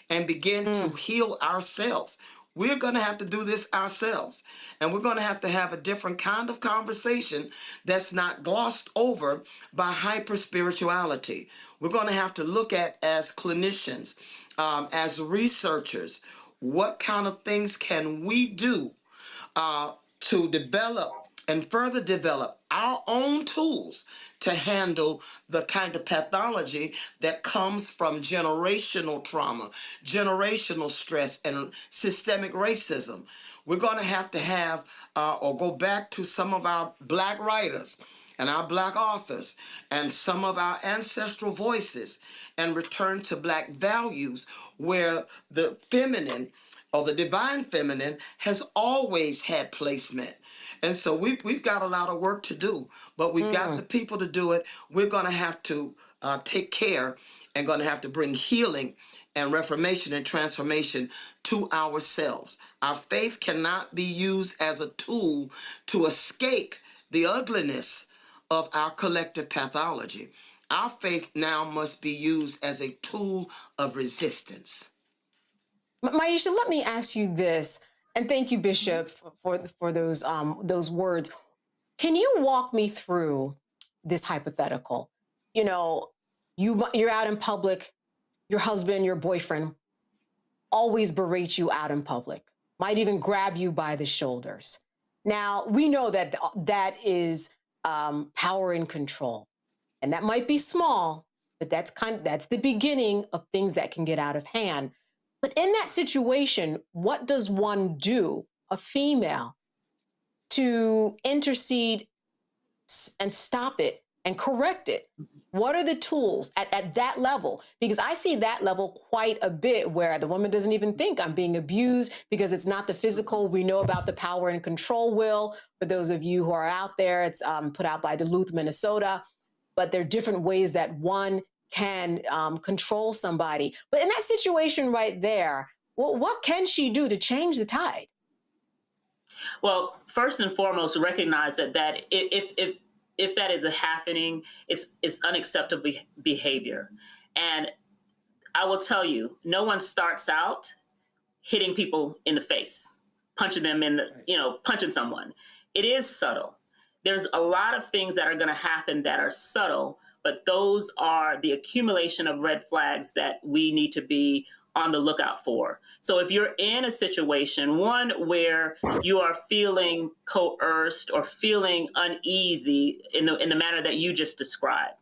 and begin to heal ourselves. We're going to have to do this ourselves. And we're going to have a different kind of conversation that's not glossed over by hyper-spirituality. We're going to have to look at, as clinicians, as researchers, what kind of things can we do to develop and further develop our own tools to handle the kind of pathology that comes from generational trauma, generational stress, and systemic racism. We're going to have or go back to some of our black writers and our black authors and some of our ancestral voices and return to black values where the feminine or the divine feminine has always had placement. And so we've got a lot of work to do, but we've got the people to do it. We're going to have to take care and going to have to bring healing and reformation and transformation to ourselves. Our faith cannot be used as a tool to escape the ugliness of our collective pathology. Our faith now must be used as a tool of resistance. Maisha, let me ask you this, and thank you, Bishop, for those words. Can you walk me through this hypothetical? You know, you're out in public, your husband, your boyfriend always berates you out in public, might even grab you by the shoulders. Now, we know that that is power and control, and that might be small, but that's the beginning of things that can get out of hand. But in that situation, what does one do, a female, to intercede and stop it and correct it? What are the tools at that level? Because I see that level quite a bit where the woman doesn't even think I'm being abused because it's not the physical. We know about the power and control will. For those of you who are out there, it's put out by Duluth, Minnesota. But there are different ways that one can control somebody. But in that situation right there, what can she do to change the tide? Well, first and foremost, recognize that if that is happening, it's unacceptable behavior. And I will tell you, no one starts out hitting people in the face, punching them punching someone. It is subtle. There's a lot of things that are going to happen that are subtle, but those are the accumulation of red flags that we need to be on the lookout for. So if you're in a situation, one where you are feeling coerced or feeling uneasy in the manner that you just described,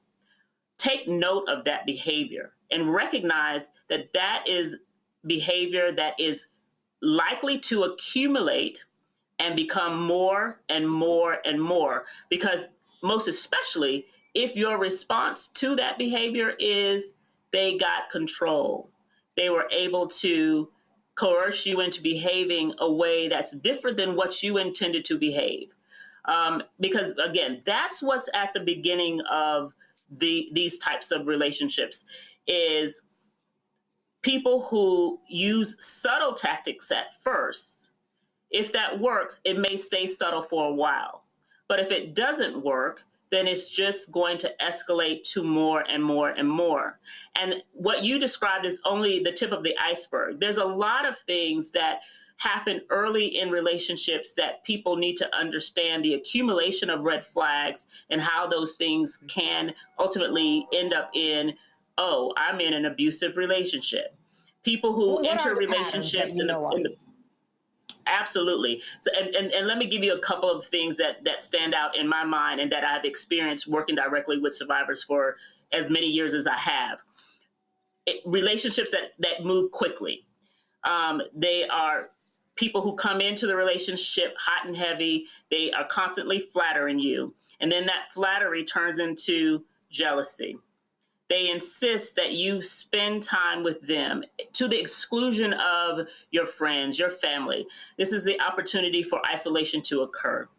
take note of that behavior and recognize that that is behavior that is likely to accumulate and become more and more and more, because most especially if your response to that behavior is they got control. They were able to coerce you into behaving a way that's different than what you intended to behave. Because again, that's what's at the beginning of these types of relationships, is people who use subtle tactics at first. If that works, it may stay subtle for a while. But if it doesn't work, then it's just going to escalate to more and more and more. And what you described is only the tip of the iceberg. There's a lot of things that happen early in relationships that people need to understand the accumulation of red flags and how those things can ultimately end up in, oh, I'm in an abusive relationship. People who enter relationships absolutely. So, and let me give you a couple of things that stand out in my mind and that I've experienced working directly with survivors for as many years as I have. Relationships that move quickly. They are people who come into the relationship hot and heavy. They are constantly flattering you. And then that flattery turns into jealousy. They insist that you spend time with them to the exclusion of your friends, your family. This is the opportunity for isolation to occur.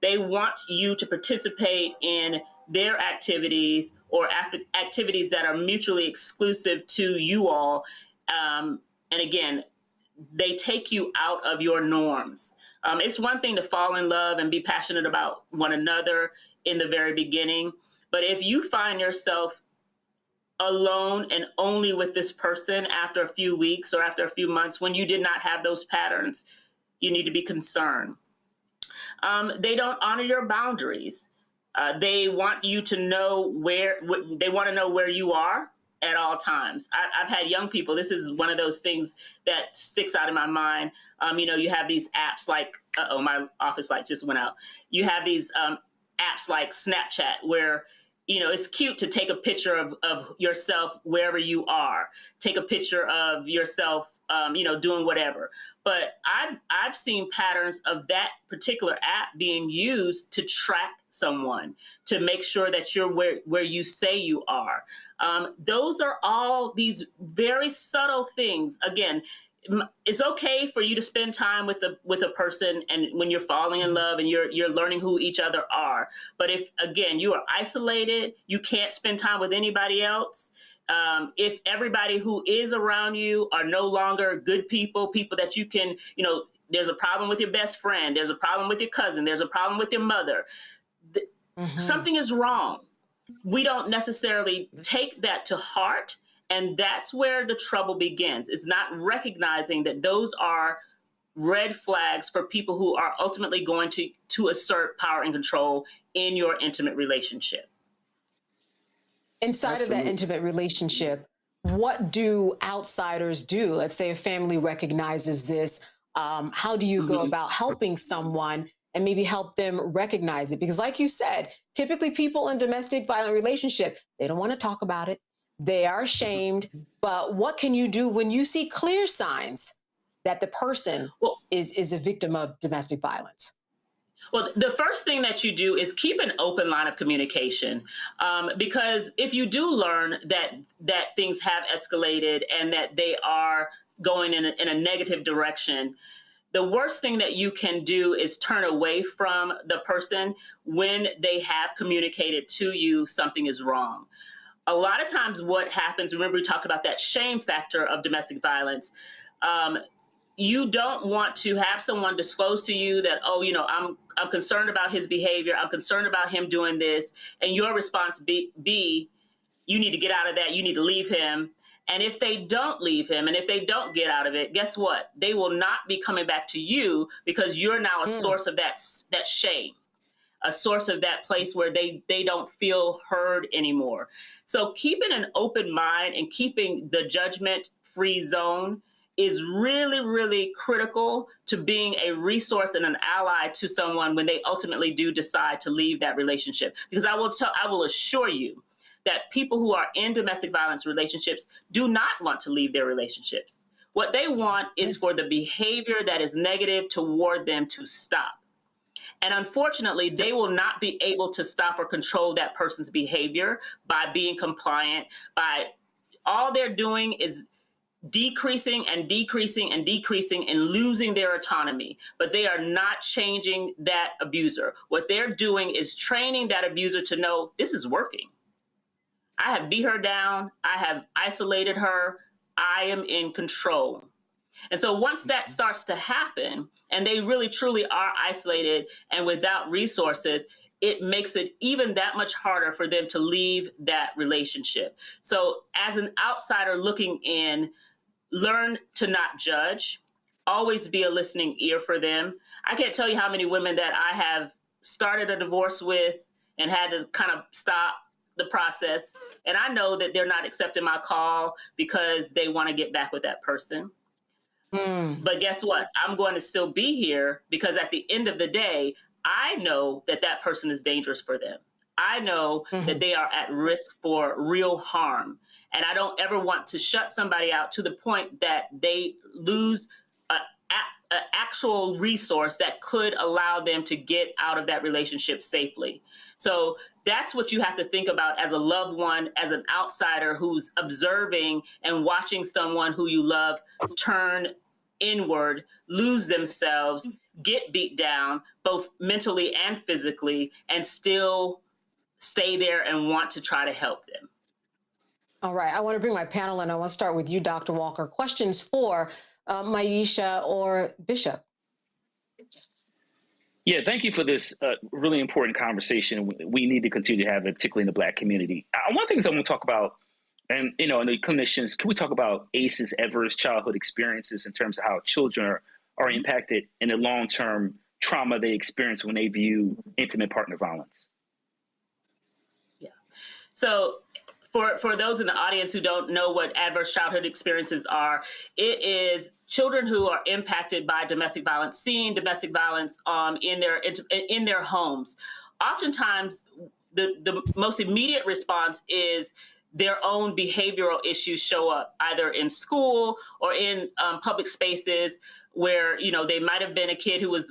They want you to participate in their activities or activities that are mutually exclusive to you all. And again, they take you out of your norms. It's one thing to fall in love and be passionate about one another in the very beginning. But if you find yourself alone and only with this person after a few weeks or after a few months when you did not have those patterns, you need to be concerned. They don't honor your boundaries. They want you to know they want to know where you are at all times. I've had young people, this is one of those things that sticks out in my mind. You have these apps like, my office lights just went out. You have these apps like Snapchat where it's cute to take a picture of yourself wherever you are. Take a picture of yourself, doing whatever. But I've seen patterns of that particular app being used to track someone, to make sure that you're where you say you are. Those are all these very subtle things. Again, it's okay for you to spend time with a person and when you're falling in love and you're learning who each other are. But if, again, you are isolated, you can't spend time with anybody else. If everybody who is around you are no longer good people that you can, there's a problem with your best friend, there's a problem with your cousin, there's a problem with your mother. Something is wrong. We don't necessarily take that to heart. And that's where the trouble begins. It's not recognizing that those are red flags for people who are ultimately going to assert power and control in your intimate relationship. Inside of that intimate relationship, what do outsiders do? Let's say a family recognizes this. How do you go about helping someone and maybe help them recognize it? Because like you said, typically people in domestic violent relationship, they don't want to talk about it. They are ashamed, but what can you do when you see clear signs that the person is a victim of domestic violence? Well, the first thing that you do is keep an open line of communication, because if you do learn that things have escalated and that they are going in a negative direction, the worst thing that you can do is turn away from the person when they have communicated to you something is wrong. A lot of times what happens, remember we talked about that shame factor of domestic violence. You don't want to have someone disclose to you that, I'm concerned about his behavior. I'm concerned about him doing this. And your response be, you need to get out of that. You need to leave him. And if they don't leave him and if they don't get out of it, guess what? They will not be coming back to you because you're now a source of that shame. A source of that place where they don't feel heard anymore. So keeping an open mind and keeping the judgment violence-free zone is really, really critical to being a resource and an ally to someone when they ultimately do decide to leave that relationship. Because I will assure you that people who are in domestic violence relationships do not want to leave their relationships. What they want is for the behavior that is negative toward them to stop. And unfortunately, they will not be able to stop or control that person's behavior by being compliant. By all they're doing is decreasing and decreasing and decreasing and losing their autonomy, but they are not changing that abuser. What they're doing is training that abuser to know this is working. I have beat her down. I have isolated her. I am in control. And so once that starts to happen and they really truly are isolated and without resources, it makes it even that much harder for them to leave that relationship. So as an outsider looking in, learn to not judge, always be a listening ear for them. I can't tell you how many women that I have started a divorce with and had to kind of stop the process. And I know that they're not accepting my call because they want to get back with that person. But guess what? I'm going to still be here because at the end of the day, I know that that person is dangerous for them. I know that they are at risk for real harm. And I don't ever want to shut somebody out to the point that they lose an actual resource that could allow them to get out of that relationship safely. So that's what you have to think about as a loved one, as an outsider who's observing and watching someone who you love turn inward, lose themselves, get beat down, both mentally and physically, and still stay there and want to try to help them. All right, I want to bring my panel in. I want to start with you, Dr. Walker. Questions for Maisha or Bishop? Yeah, thank you for this really important conversation. We need to continue to have it, particularly in the Black community. One of the things I want to talk about, and in the clinicians, can we talk about ACEs, adverse childhood experiences, in terms of how children are impacted in the long-term trauma they experience when they view intimate partner violence? Yeah. So for those in the audience who don't know what adverse childhood experiences are, it is children who are impacted by domestic violence, seeing domestic violence in their homes. Oftentimes, the most immediate response is their own behavioral issues show up either in school or in public spaces where, they might have been a kid who was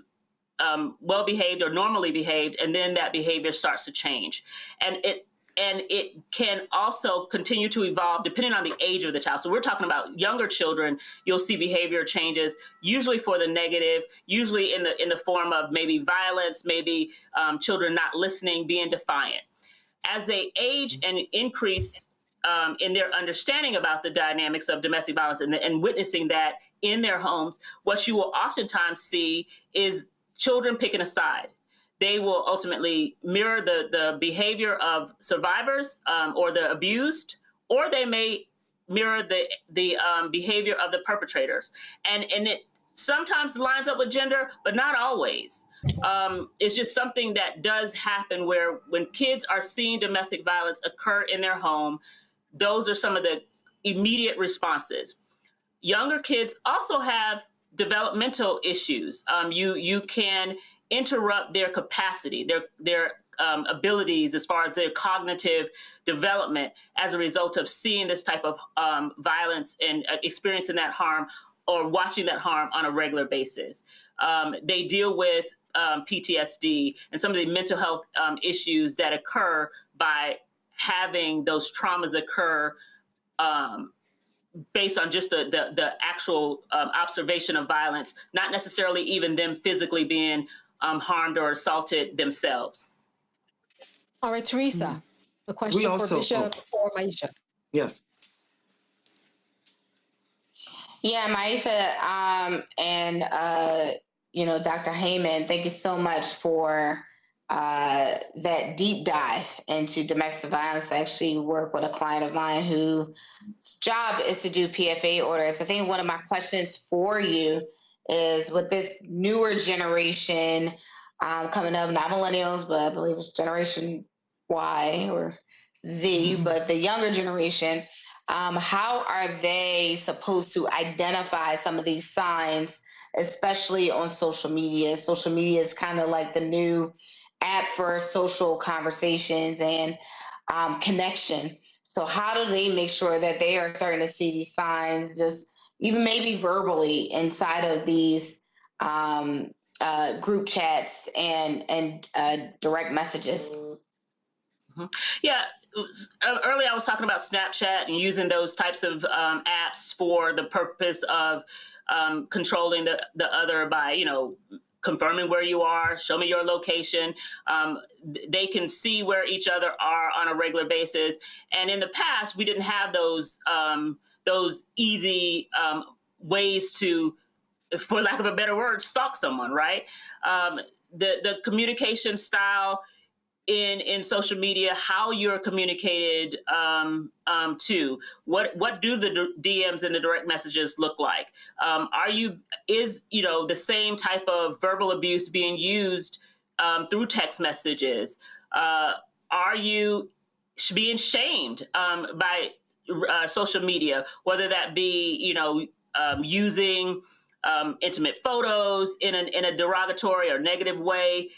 well-behaved or normally behaved, and then that behavior starts to change. And it can also continue to evolve depending on the age of the child. So we're talking about younger children. You'll see behavior changes, usually for the negative, usually in the form of maybe violence, maybe children not listening, being defiant. As they age and increase in their understanding about the dynamics of domestic violence and witnessing that in their homes, what you will oftentimes see is children picking a side. They will ultimately mirror the behavior of survivors or the abused, or they may mirror the behavior of the perpetrators. And it sometimes lines up with gender, but not always. It's just something that does happen where when kids are seeing domestic violence occur in their home, those are some of the immediate responses. Younger kids also have developmental issues. You can interrupt their capacity, their abilities as far as their cognitive development as a result of seeing this type of violence and experiencing that harm or watching that harm on a regular basis. They deal with PTSD and some of the mental health issues that occur by having those traumas occur based on just the actual observation of violence, not necessarily even them physically being harmed or assaulted themselves. All right, Teresa, a question for Bishop or Maisha? Yes. Yeah, Maisha and Dr. Heyman, thank you so much for that deep dive into domestic violence. I actually work with a client of mine whose job is to do PFA orders. I think one of my questions for you is, with this newer generation coming up, not millennials, but I believe it's Generation Y or Z, but the younger generation, How are they supposed to identify some of these signs, especially on social media? Social media is kind of like the new app for social conversations and connection. So how do they make sure that they are starting to see these signs, just even maybe verbally inside of these group chats and direct messages? Yeah, earlier I was talking about Snapchat and using those types of apps for the purpose of controlling the other by, you know, confirming where you are, show me your location. They can see where each other are on a regular basis. And in the past, we didn't have those easy ways to, for lack of a better word, stalk someone, right? The communication style in social media, how you're communicated to, what do the DMs and the direct messages look like? Is the same type of verbal abuse being used through text messages? Are you being shamed by social media, whether that be using intimate photos in a derogatory or negative way?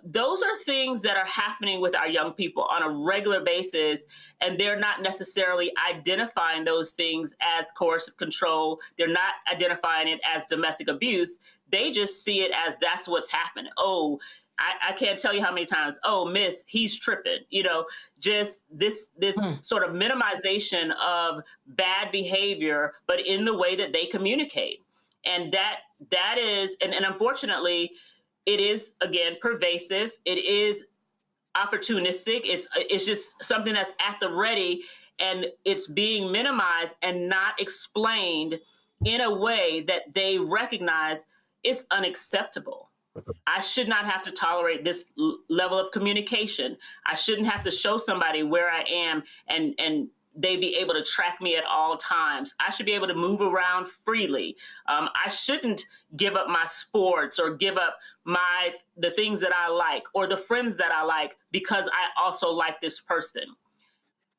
Those are things that are happening with our young people on a regular basis, and they're not necessarily identifying those things as coercive control. They're not identifying it as domestic abuse. They just see it as that's what's happening. Oh, I can't tell you how many times, oh, miss, he's tripping. Just this sort of minimization of bad behavior, but in the way that they communicate. And that is, and unfortunately, it is, again, pervasive. It is opportunistic. It's just something that's at the ready, and it's being minimized and not explained in a way that they recognize is unacceptable. I should not have to tolerate this level of communication. I shouldn't have to show somebody where I am and they be able to track me at all times. I should be able to move around freely. I shouldn't give up my sports or give up the things that I like or the friends that I like because I also like this person.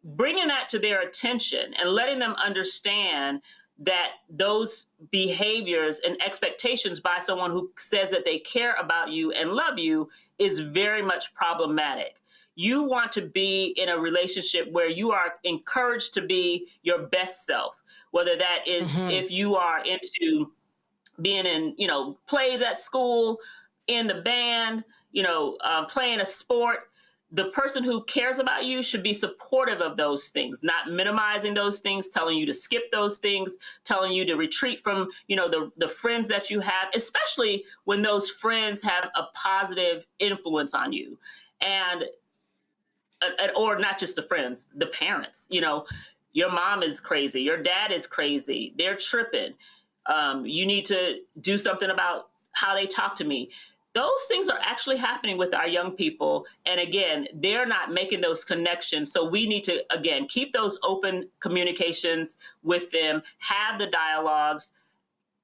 Bringing that to their attention and letting them understand that those behaviors and expectations by someone who says that they care about you and love you is very much problematic. You want to be in a relationship where you are encouraged to be your best self, whether that is if you are into being in, plays at school, in the band, playing a sport. The person who cares about you should be supportive of those things, not minimizing those things, telling you to skip those things, telling you to retreat from, the friends that you have, especially when those friends have a positive influence on you. Or not just the friends, the parents, your mom is crazy, your dad is crazy, they're tripping. You need to do something about how they talk to me. Those things are actually happening with our young people. And again, they're not making those connections. So we need to, again, keep those open communications with them, have the dialogues,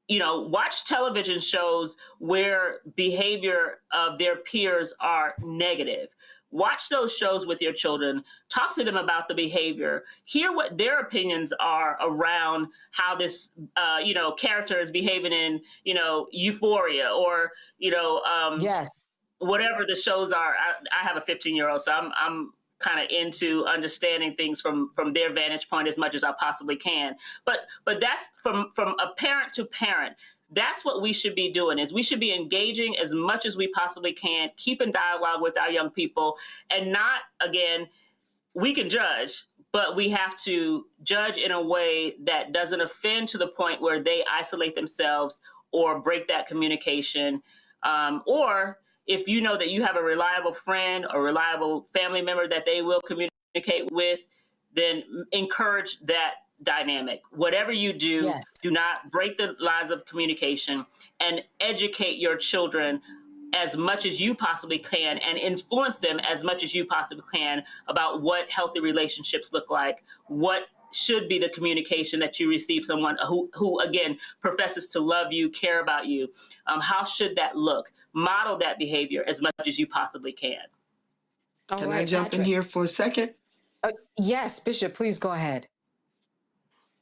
watch television shows where behavior of their peers are negative. Watch those shows with your children, talk to them about the behavior, hear what their opinions are around how this, character is behaving in, Euphoria or, yes, whatever the shows are. I have a 15-year-old, so I'm kind of into understanding things from their vantage point as much as I possibly can. But that's from a parent to parent. That's what we should be doing, is we should be engaging as much as we possibly can, keeping dialogue with our young people, and not, again, we can judge, but we have to judge in a way that doesn't offend to the point where they isolate themselves or break that communication. Or if you know that you have a reliable friend or reliable family member that they will communicate with, then encourage that dynamic. Whatever you do, do not break the lines of communication, and educate your children as much as you possibly can and influence them as much as you possibly can about what healthy relationships look like, what should be the communication that you receive someone who again, professes to love you, care about you. How should that look? Model that behavior as much as you possibly can. Can I jump in here for a second? Yes, Bishop, please go ahead.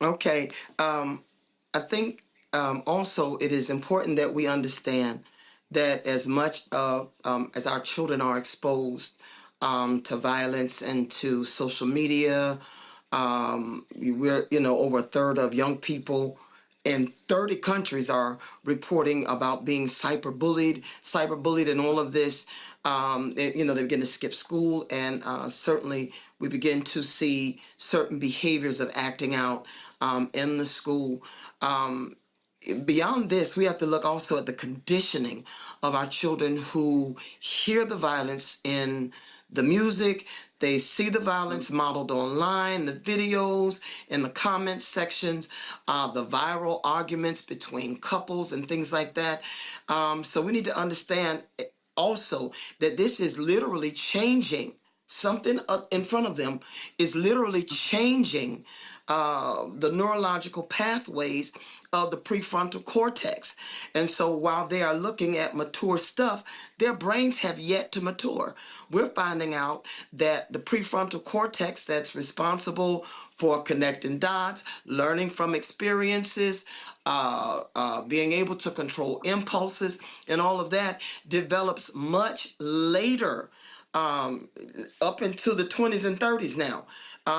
Okay. I think also it is important that we understand that as much as our children are exposed to violence and to social media, we're, over a third of young people in 30 countries are reporting about being cyberbullied and all of this. They begin to skip school, and certainly we begin to see certain behaviors of acting out in the school. Beyond this, we have to look also at the conditioning of our children who hear the violence in the music. They see the violence modeled online, the videos, in the comment sections, the viral arguments between couples and things like that. So we need to understand also that this is literally changing. Something up in front of them is literally changing the neurological pathways of the prefrontal cortex. And so while they are looking at mature stuff, their brains have yet to mature. We're finding out that the prefrontal cortex that's responsible for connecting dots, learning from experiences, being able to control impulses, and all of that develops much later, up into the 20s and 30s now.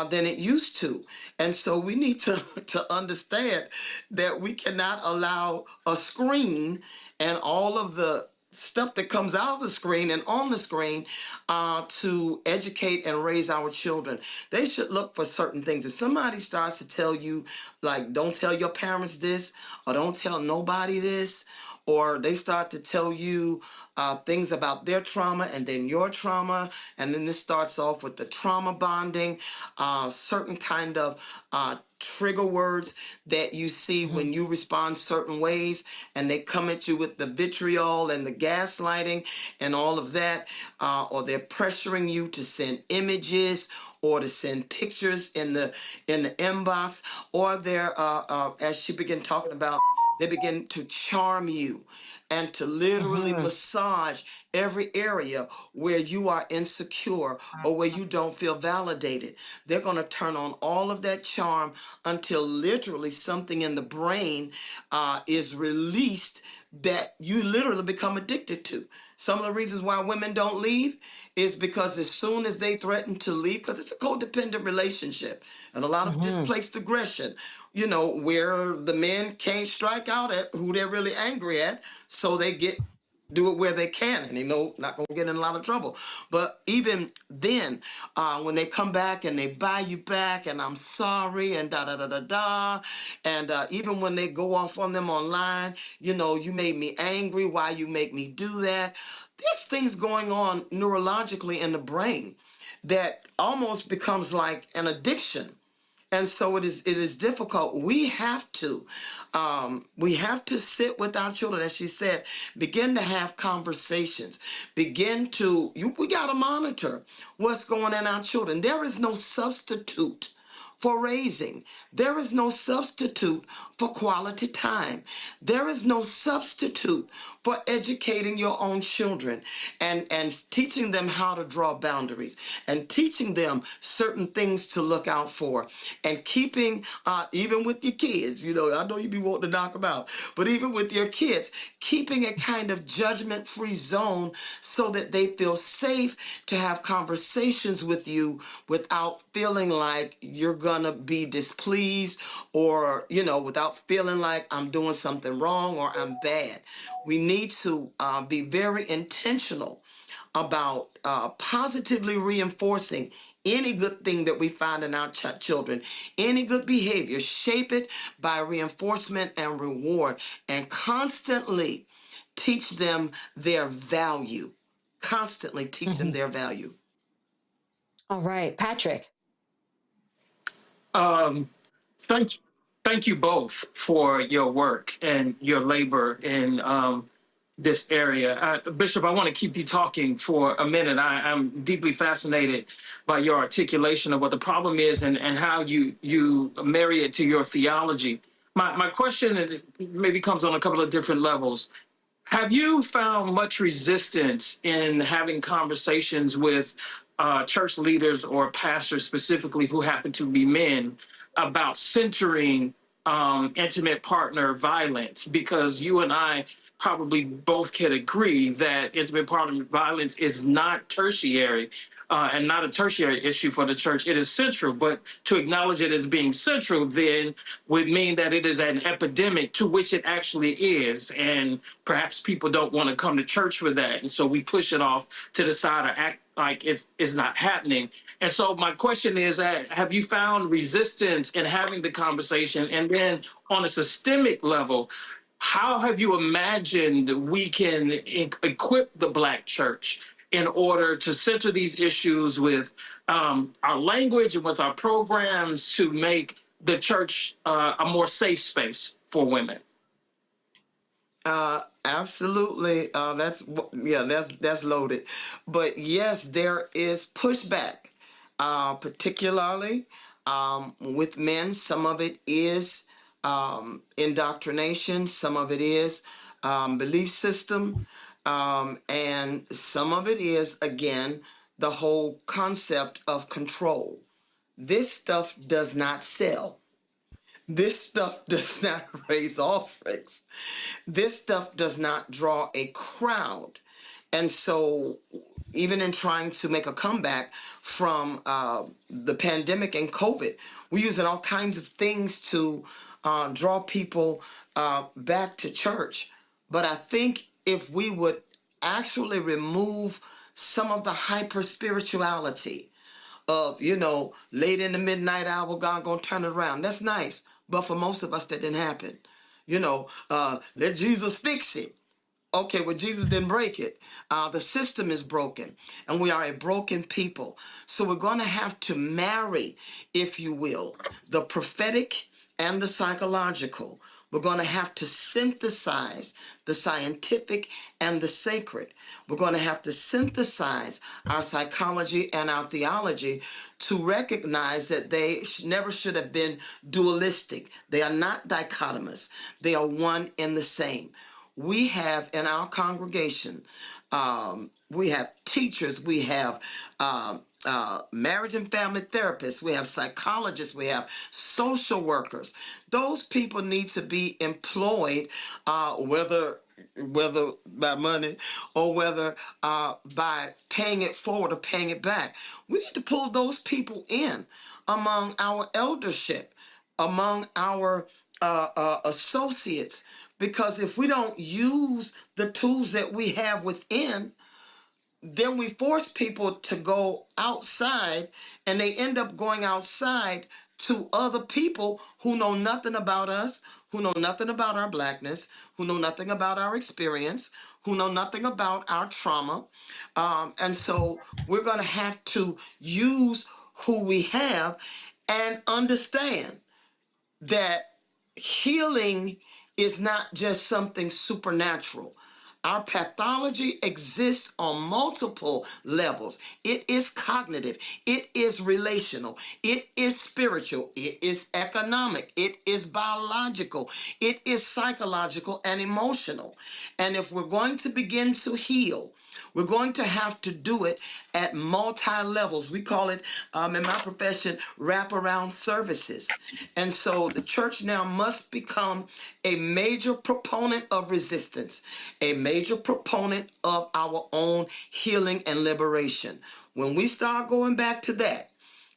Than it used to. And so we need to understand that we cannot allow a screen and all of the stuff that comes out of the screen and on the screen to educate and raise our children. They should look for certain things. If somebody starts to tell you, like, don't tell your parents this, or don't tell nobody this, or they start to tell you things about their trauma and then your trauma, and then this starts off with the trauma bonding, certain kind of trigger words that you see when you respond certain ways, and they come at you with the vitriol and the gaslighting and all of that, or they're pressuring you to send images or to send pictures in the inbox, or they're as she began talking about, they begin to charm you and to literally massage every area where you are insecure or where you don't feel validated. They're going to turn on all of that charm until literally something in the brain is released that you literally become addicted to. Some of the reasons why women don't leave is because as soon as they threaten to leave, because it's a codependent relationship and a lot of displaced aggression, where the men can't strike out at who they're really angry at, so they do it where they can, and they know not going to get in a lot of trouble. But even then, when they come back and they buy you back, and I'm sorry, and da-da-da-da-da, and even when they go off on them online, you made me angry, why you make me do that? There's things going on neurologically in the brain that almost becomes like an addiction. And so it is difficult. We have to sit with our children, as she said, begin to have conversations, we got to monitor what's going on in our children. There is no substitute for raising. There is no substitute for quality time. There is no substitute for educating your own children and teaching them how to draw boundaries and teaching them certain things to look out for and keeping, even with your kids, I know you be wanting to knock them out, but even with your kids, keeping a kind of judgment-free zone so that they feel safe to have conversations with you without feeling like you're gonna be displeased or, without feeling like I'm doing something wrong or I'm bad. We need to be very intentional about positively reinforcing any good thing that we find in our children, any good behavior. Shape it by reinforcement and reward, and constantly teach them their value. Constantly teach them their value. All right, Patrick. Thank you both for your work and your labor in this area. Bishop, I want to keep you talking for a minute. I'm deeply fascinated by your articulation of what the problem is and how you marry it to your theology. My question, and it maybe comes on a couple of different levels. Have you found much resistance in having conversations with church leaders or pastors specifically who happen to be men about centering intimate partner violence, because you and I probably both can agree that intimate partner violence is not tertiary and not a tertiary issue for the church. It is central, but to acknowledge it as being central then would mean that it is an epidemic, to which it actually is. And perhaps people don't want to come to church for that. And so we push it off to the side or act like it's not happening. And so my question is, have you found resistance in having the conversation? And then on a systemic level, how have you imagined we can equip the Black church in order to center these issues with our language and with our programs to make the church a more safe space for women? Absolutely. That's loaded. But yes, there is pushback, particularly with men. Some of it is indoctrination. Some of it is belief system. And some of it is, again, the whole concept of control. This stuff does not sell. This stuff does not raise offerings. This stuff does not draw a crowd. And so even in trying to make a comeback from the pandemic and COVID, we're using all kinds of things to draw people back to church. But I think if we would actually remove some of the hyper spirituality of, late in the midnight hour, God gonna turn it around. That's nice. But for most of us, that didn't happen. Let Jesus fix it. Okay, well, Jesus didn't break it. The system is broken, and we are a broken people. So we're going to have to marry, if you will, the prophetic and the psychological. We're going to have to synthesize the scientific and the sacred. We're going to have to synthesize our psychology and our theology to recognize that they never should have been dualistic. They are not dichotomous. They are one and the same. We have in our congregation, we have teachers, we have marriage and family therapists, we have psychologists, we have social workers. Those people need to be employed, whether by money or whether by paying it forward or paying it back. We need to pull those people in among our eldership, among our associates, because if we don't use the tools that we have within, then we force people to go outside, and they end up going outside to other people who know nothing about us, who know nothing about our Blackness, who know nothing about our experience, who know nothing about our trauma. And so we're going to have to use who we have and understand that healing is not just something supernatural. Our pathology exists on multiple levels. It is cognitive. It is relational. It is spiritual. It is economic. It is biological. It is psychological and emotional. And if we're going to begin to heal, we're going to have to do it at multi-levels. We call it, in my profession, wraparound services. And so the church now must become a major proponent of resistance, a major proponent of our own healing and liberation. When we start going back to that,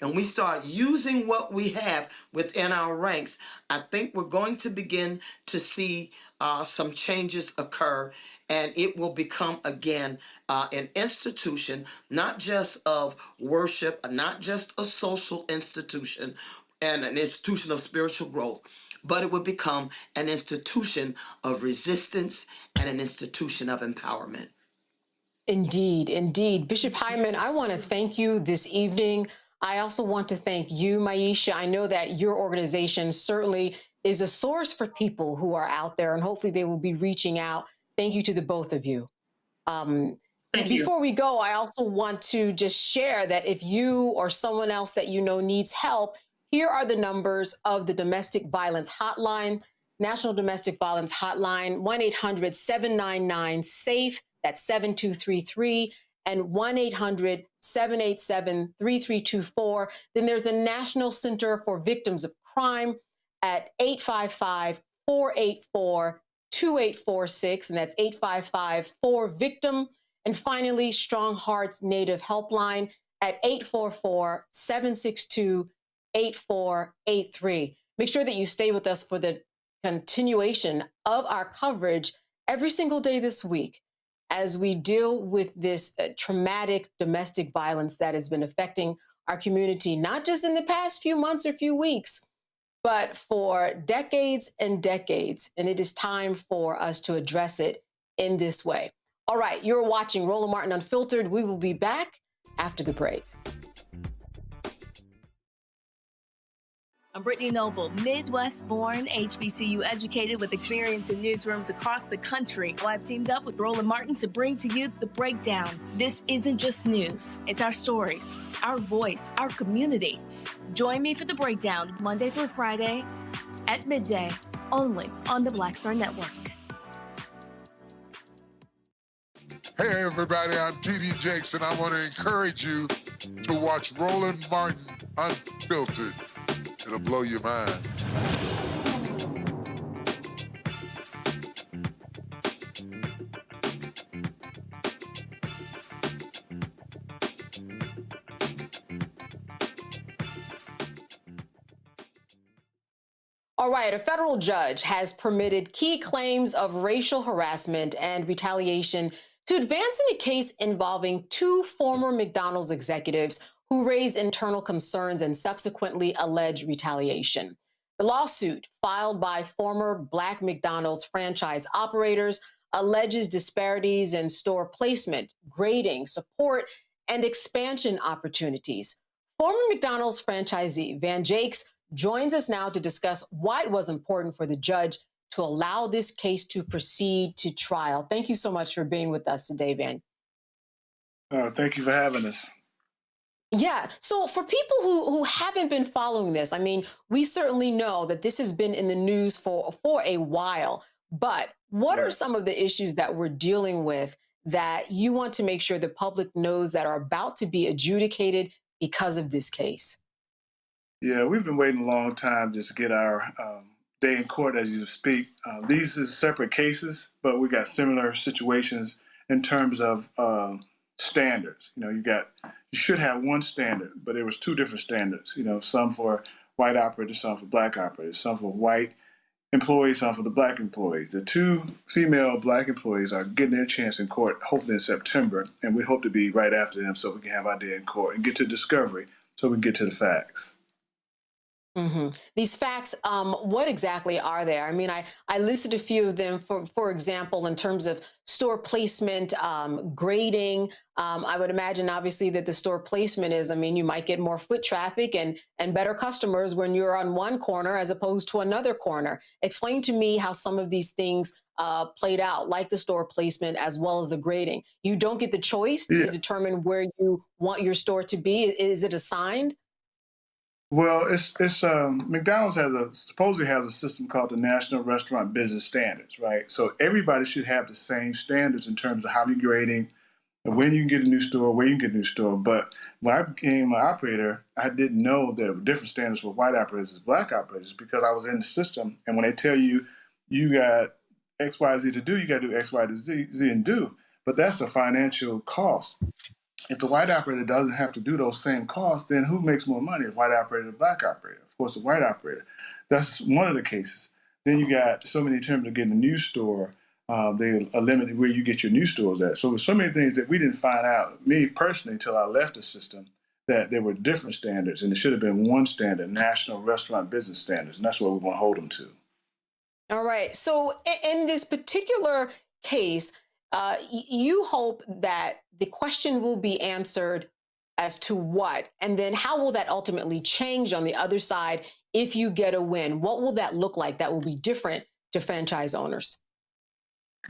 and we start using what we have within our ranks, I think we're going to begin to see some changes occur, and it will become, again, an institution, not just of worship, not just a social institution and an institution of spiritual growth, but it will become an institution of resistance and an institution of empowerment. Indeed, indeed. Bishop Hyman, I want to thank you this evening. I also want to thank you, Maisha. I know that your organization certainly is a source for people who are out there, and hopefully they will be reaching out. Thank you to the both of you. Before we go, I also want to just share that if you or someone else that you know needs help, here are the numbers of the Domestic Violence Hotline, National Domestic Violence Hotline, 1-800-799-SAFE, that's 7233, and 1-800-799 855-787-3324. Then there's the National Center for Victims of Crime at 855-484-2846, and that's 855-4-VICTIM. And finally, Strong Hearts Native Helpline at 844-762-8483. Make sure that you stay with us for the continuation of our coverage every single day this week as we deal with this traumatic domestic violence that has been affecting our community, not just in the past few months or few weeks, but for decades and decades. And it is time for us to address it in this way. All right, you're watching Roland Martin Unfiltered. We will be back after the break. I'm Brittany Noble, Midwest-born, HBCU educated with experience in newsrooms across the country. Well, I've teamed up with Roland Martin to bring to you The Breakdown. This isn't just news. It's our stories, our voice, our community. Join me for The Breakdown, Monday through Friday at midday, only on the Black Star Network. Hey, everybody, I'm T.D. Jakes, and I want to encourage you to watch Roland Martin Unfiltered. It'll blow your mind. All right, a federal judge has permitted key claims of racial harassment and retaliation to advance in a case involving two former McDonald's executives who raised internal concerns and subsequently alleged retaliation. The lawsuit, filed by former Black McDonald's franchise operators, alleges disparities in store placement, grading, support, and expansion opportunities. Former McDonald's franchisee Van Jakes joins us now to discuss why it was important for the judge to allow this case to proceed to trial. Thank you so much for being with us today, Van. Thank you for having us. Yeah. So for people who haven't been following this, I mean, we certainly know that this has been in the news for a while, but what are some of the issues that we're dealing with that you want to make sure the public knows that are about to be adjudicated because of this case? Yeah, we've been waiting a long time just to get our day in court as you speak. These are separate cases, but we got similar situations in terms of standards. You know, you should have one standard, but there was two different standards. You know, some for white operators, some for Black operators, some for white employees, some for the Black employees. The two female Black employees are getting their chance in court, hopefully in September, and we hope to be right after them so we can have our day in court and get to discovery so we can get to the facts. Mm-hmm. These facts, what exactly are there? I mean, I listed a few of them, for example, in terms of store placement, grading. I would imagine, obviously, that the store placement is, I mean, you might get more foot traffic and better customers when you're on one corner as opposed to another corner. Explain to me how some of these things played out, like the store placement as well as the grading. You don't get the choice to determine where you want your store to be. Is it assigned? Well, it's McDonald's supposedly has a system called the National Restaurant Business Standards, right? So everybody should have the same standards in terms of how you're grading, when you can get a new store, where you can get a new store. But when I became an operator, I didn't know there were different standards for white operators and Black operators because I was in the system. And when they tell you, you got X, Y, Z to do, you got to do X, Y, to Z and do. But that's a financial cost. If the white operator doesn't have to do those same costs, then who makes more money, the white operator or the Black operator? Of course, the white operator. That's one of the cases. Then you got so many terms of getting a new store. They are limited where you get your new stores at. So there's so many things that we didn't find out, me personally, until I left the system, that there were different standards, and it should have been one standard, National Restaurant Business Standards, and that's what we want to hold them to. All right. So in this particular case, you hope that the question will be answered as to what, and then how will that ultimately change on the other side if you get a win? What will that look like that will be different to franchise owners?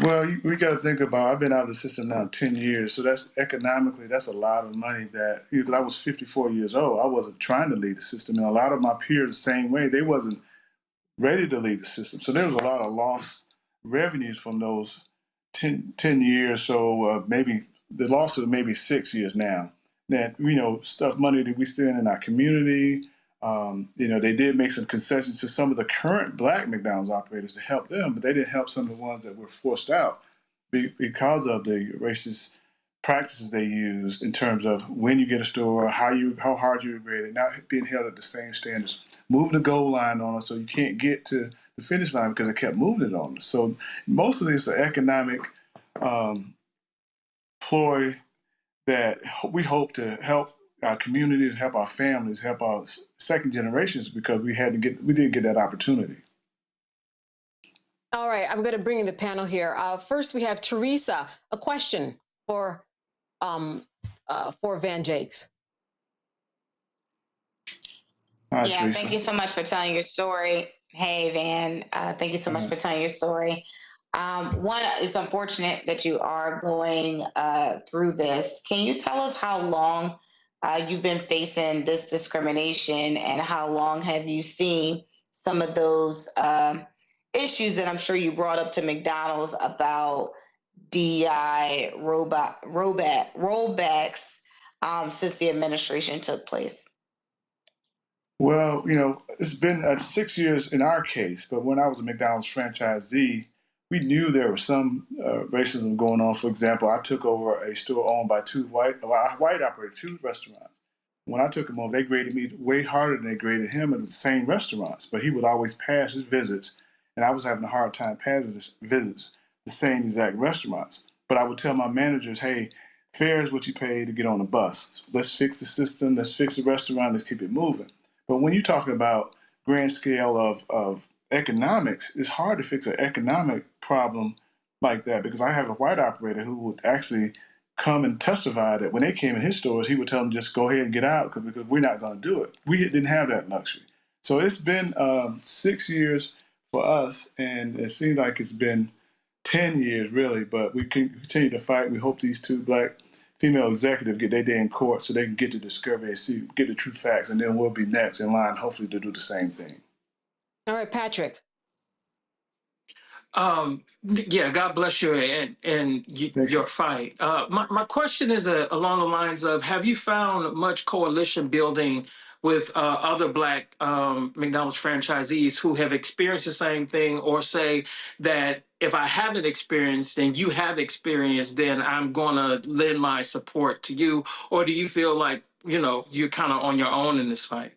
Well, we got to think about, I've been out of the system now 10 years, so that's economically, that's a lot of money that, I was 54 years old, I wasn't trying to lead the system, and a lot of my peers the same way, they wasn't ready to lead the system. So there was a lot of lost revenues from those 10 years, so maybe the lawsuit maybe 6 years now. that, stuff money that we spend in our community. They did make some concessions to some of the current Black McDonald's operators to help them, but they didn't help some of the ones that were forced out because of the racist practices they use in terms of when you get a store, how hard you grade it, not being held at the same standards, moving the goal line on us so you can't get to the finish line because they kept moving it on us. So most of this is an economic ploy that we hope to help our communities, help our families, help our second generations because we didn't get that opportunity. All right, I'm going to bring in the panel here. First, we have Teresa. A question for Van Jakes. Hi, yeah, Teresa. thank you so much for telling your story. Hey, Van, thank you so much for telling your story. One, it's unfortunate that you are going through this. Can you tell us how long you've been facing this discrimination and how long have you seen some of those issues that I'm sure you brought up to McDonald's about DEI rollbacks since the administration took place? Well, it's been 6 years in our case, but when I was a McDonald's franchisee, we knew there was some racism going on. For example, I took over a store owned by two white operators, two restaurants. When I took him over, they graded me way harder than they graded him at the same restaurants, but he would always pass his visits, and I was having a hard time passing his visits, the same exact restaurants. But I would tell my managers, hey, fair is what you pay to get on the bus. Let's fix the system, let's fix the restaurant, let's keep it moving. But when you're talking about grand scale of economics, it's hard to fix an economic problem like that because I have a white operator who would actually come and testify that when they came in his stores, he would tell them just go ahead and get out because we're not going to do it. We didn't have that luxury. So it's been 6 years for us, and it seems like it's been 10 years really, but we continue to fight. We hope these two Black female executives get their day in court so they can get the discovery and get the true facts, and then we'll be next in line, hopefully, to do the same thing. All right, Patrick. Yeah, God bless you and your fight. My question is along the lines of, have you found much coalition building with other Black McDonald's franchisees who have experienced the same thing, or say that if I haven't experienced and you have experienced, then I'm going to lend my support to you? Or do you feel like, you're kind of on your own in this fight?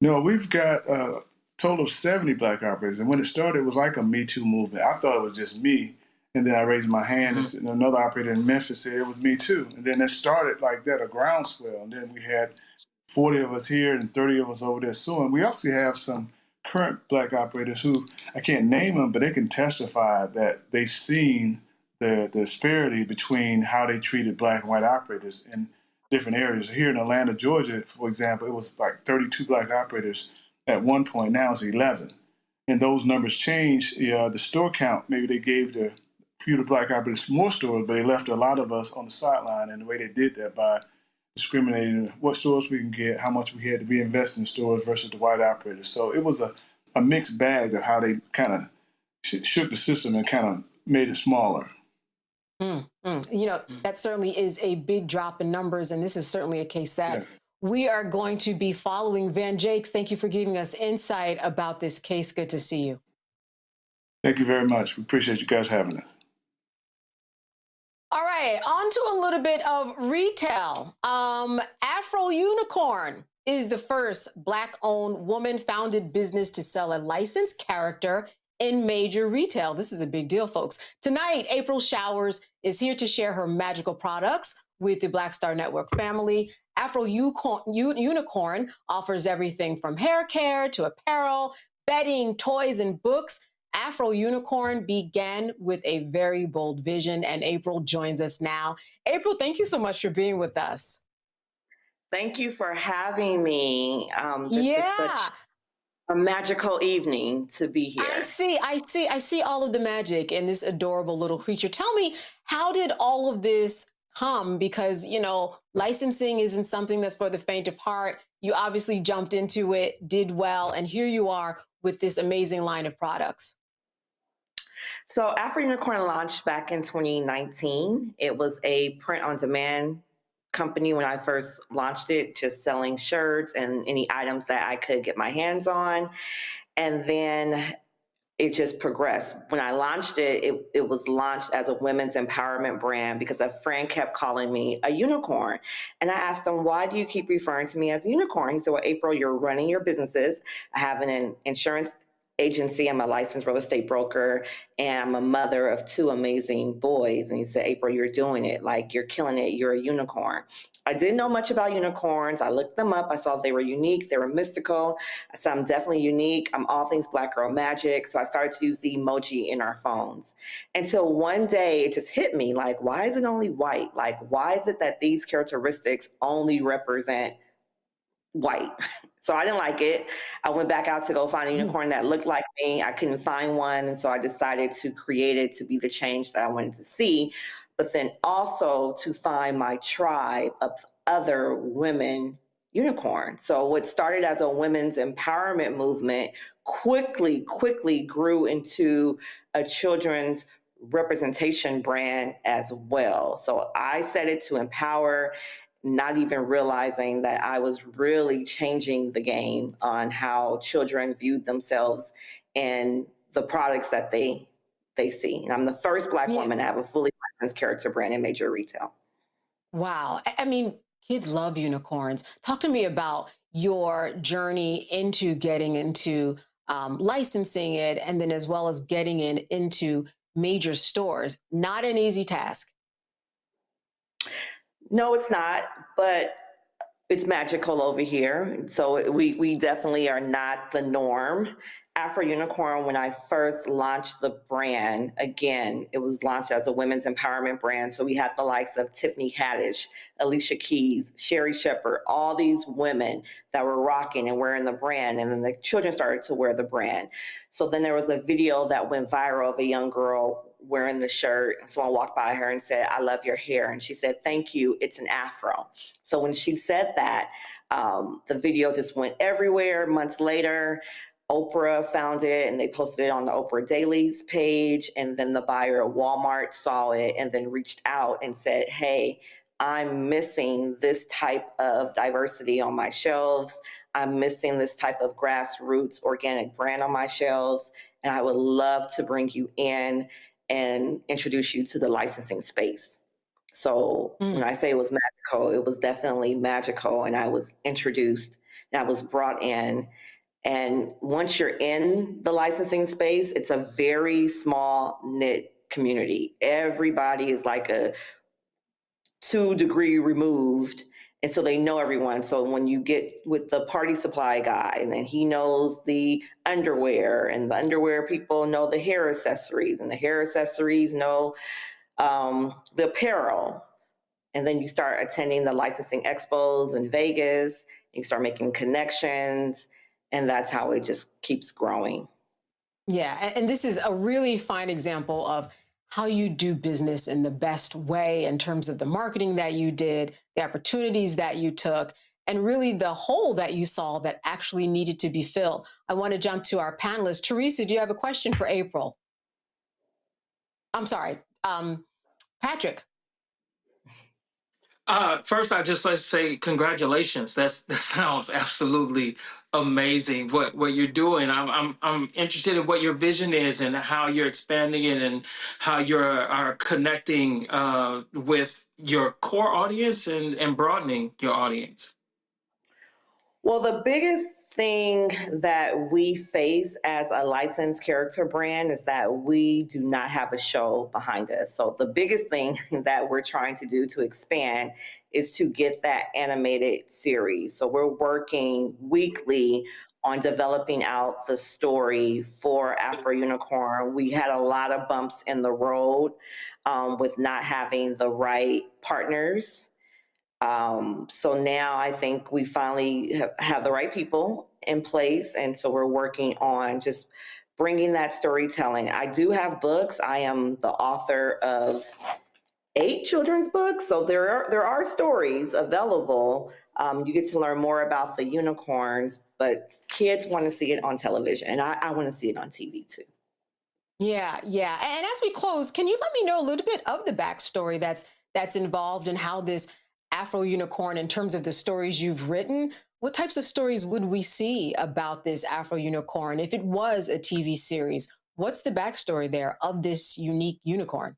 No, we've got a total of 70 Black operators. And when it started, it was like a Me Too movement. I thought it was just me. And then I raised my hand and another operator in Memphis said it was me too. And then it started like that, a groundswell. And then we had 40 of us here and 30 of us over there suing. We actually have some current Black operators who, I can't name them, but they can testify that they've seen the disparity between how they treated Black and white operators in different areas. Here in Atlanta, Georgia, for example, it was like 32 Black operators at one point. Now it's 11. And those numbers changed. The store count, maybe they gave the few of the Black operators more stores, but they left a lot of us on the sideline. And the way they did that by discriminating what stores we can get, how much we had to be invested in stores versus the white operators. So it was a mixed bag of how they kind of shook the system and kind of made it smaller. That certainly is a big drop in numbers, and this is certainly a case that we are going to be following. Van Jakes, thank you for giving us insight about this case. Good to see you. Thank you very much. We appreciate you guys having us. All right, on to a little bit of retail. Afro Unicorn is the first Black-owned, woman-founded business to sell a licensed character in major retail. This is a big deal, folks. Tonight, April Showers is here to share her magical products with the Black Star Network family. Afro Unicorn offers everything from hair care to apparel, bedding, toys, and books. Afro Unicorn began with a very bold vision, and April joins us now. April, thank you so much for being with us. Thank you for having me. This is such a magical evening to be here. I see all of the magic in this adorable little creature. Tell me, how did all of this come? Because, licensing isn't something that's for the faint of heart. You obviously jumped into it, did well, and here you are with this amazing line of products. So Afro Unicorn launched back in 2019. It was a print-on-demand company when I first launched it, just selling shirts and any items that I could get my hands on. And then it just progressed. When I launched it, it was launched as a women's empowerment brand because a friend kept calling me a unicorn. And I asked him, why do you keep referring to me as a unicorn? He said, well, April, you're running your businesses. I have an insurance agency. I'm a licensed real estate broker, and I'm a mother of 2 amazing boys. And he said, April, you're doing it. Like, you're killing it. You're a unicorn. I didn't know much about unicorns. I looked them up. I saw they were unique. They were mystical. I said, I'm definitely unique. I'm all things Black girl magic. So I started to use the emoji in our phones. Until one day it just hit me, like, why is it only white? Like, why is it that these characteristics only represent white? So I didn't like it. I went back out to go find a unicorn that looked like me. I couldn't find one. And so I decided to create it to be the change that I wanted to see, but then also to find my tribe of other women unicorns. So what started as a women's empowerment movement quickly grew into a children's representation brand as well. So I set it to empower, not even realizing that I was really changing the game on how children viewed themselves and the products that they see. And I'm the first Black woman to have a fully licensed character brand in major retail. Wow. I mean, kids love unicorns. Talk to me about your journey into getting into licensing it, and then as well as getting it into major stores. Not an easy task. No, it's not, but it's magical over here. So we definitely are not the norm. Afro Unicorn, when I first launched the brand, again, it was launched as a women's empowerment brand. So we had the likes of Tiffany Henyard, Alicia Keys, Sherry Shepherd, all these women that were rocking and wearing the brand. And then the children started to wear the brand. So then there was a video that went viral of a young girl wearing the shirt, and someone walked by her and said, I love your hair. And she said, thank you, it's an afro. So when she said that, the video just went everywhere. Months later, Oprah found it and they posted it on the Oprah Daily's page. And then the buyer at Walmart saw it and then reached out and said, hey, I'm missing this type of diversity on my shelves. I'm missing this type of grassroots organic brand on my shelves. And I would love to bring you in and introduce you to the licensing space. So when I say it was magical, it was definitely magical. And I was introduced and I was brought in. And once you're in the licensing space, it's a very small knit community. Everybody is like a 2 degree removed. And so they know everyone. So when you get with the party supply guy, and then he knows the underwear, and the underwear people know the hair accessories, and the hair accessories know the apparel. And then you start attending the licensing expos in Vegas, and you start making connections, and that's how it just keeps growing. Yeah, and this is a really fine example of how you do business in the best way in terms of the marketing that you did, the opportunities that you took, and really the hole that you saw that actually needed to be filled. I want to jump to our panelists. Teresa, do you have a question for April? I'm sorry, Patrick. First, I just like to say congratulations. That sounds absolutely amazing. What you're doing. I'm interested in what your vision is and how you're expanding it and how you are connecting with your core audience and broadening your audience. Well, the biggest thing that we face as a licensed character brand is that we do not have a show behind us. So the biggest thing that we're trying to do to expand is to get that animated series. So we're working weekly on developing out the story for Afro Unicorn. We had a lot of bumps in the road with not having the right partners. So now I think we finally have the right people in place. And so we're working on just bringing that storytelling. I do have books. I am the author of 8 children's books. So there are stories available. You get to learn more about the unicorns, but kids want to see it on television. And I want to see it on TV too. Yeah. And as we close, can you let me know a little bit of the backstory that's involved in how this Afro Unicorn in terms of the stories you've written. What types of stories would we see about this Afro Unicorn? If it was a TV series, what's the backstory there of this unique unicorn?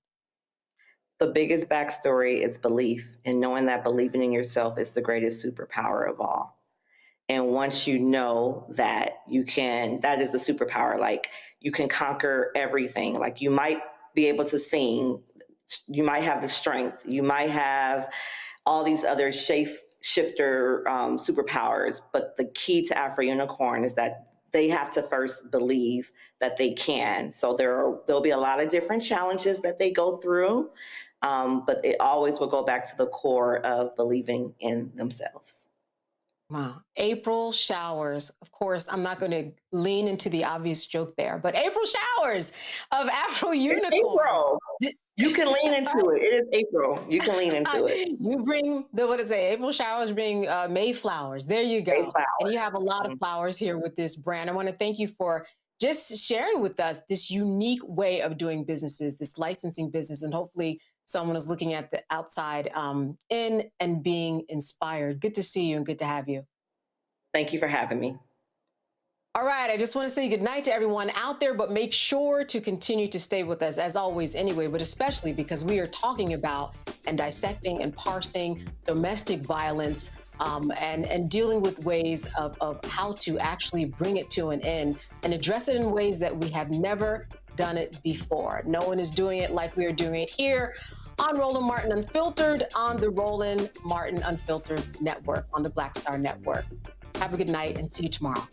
The biggest backstory is belief, and knowing that believing in yourself is the greatest superpower of all. And once you know that you can, that is the superpower, like you can conquer everything. Like you might be able to sing, you might have the strength, you might have all these other shifter superpowers, but the key to Afro Unicorn is that they have to first believe that they can. So there'll be a lot of different challenges that they go through, but it always will go back to the core of believing in themselves. Wow. April showers. Of course, I'm not going to lean into the obvious joke there, but April showers of Afro Unicorn. April. You can lean into it. It is April. You can lean into it. You bring what is it? April showers bring Mayflowers. There you go. Mayflowers. And you have a lot of flowers here with this brand. I want to thank you for just sharing with us this unique way of doing businesses, this licensing business, and hopefully someone is looking at the outside in and being inspired. Good to see you and good to have you. Thank you for having me. All right, I just want to say good night to everyone out there, but make sure to continue to stay with us as always anyway, but especially because we are talking about and dissecting and parsing domestic violence and dealing with ways of how to actually bring it to an end and address it in ways that we have never done it before. No one is doing it like we are doing it here on Roland Martin Unfiltered, on the Roland Martin Unfiltered Network, on the Black Star Network. Have a good night and see you tomorrow.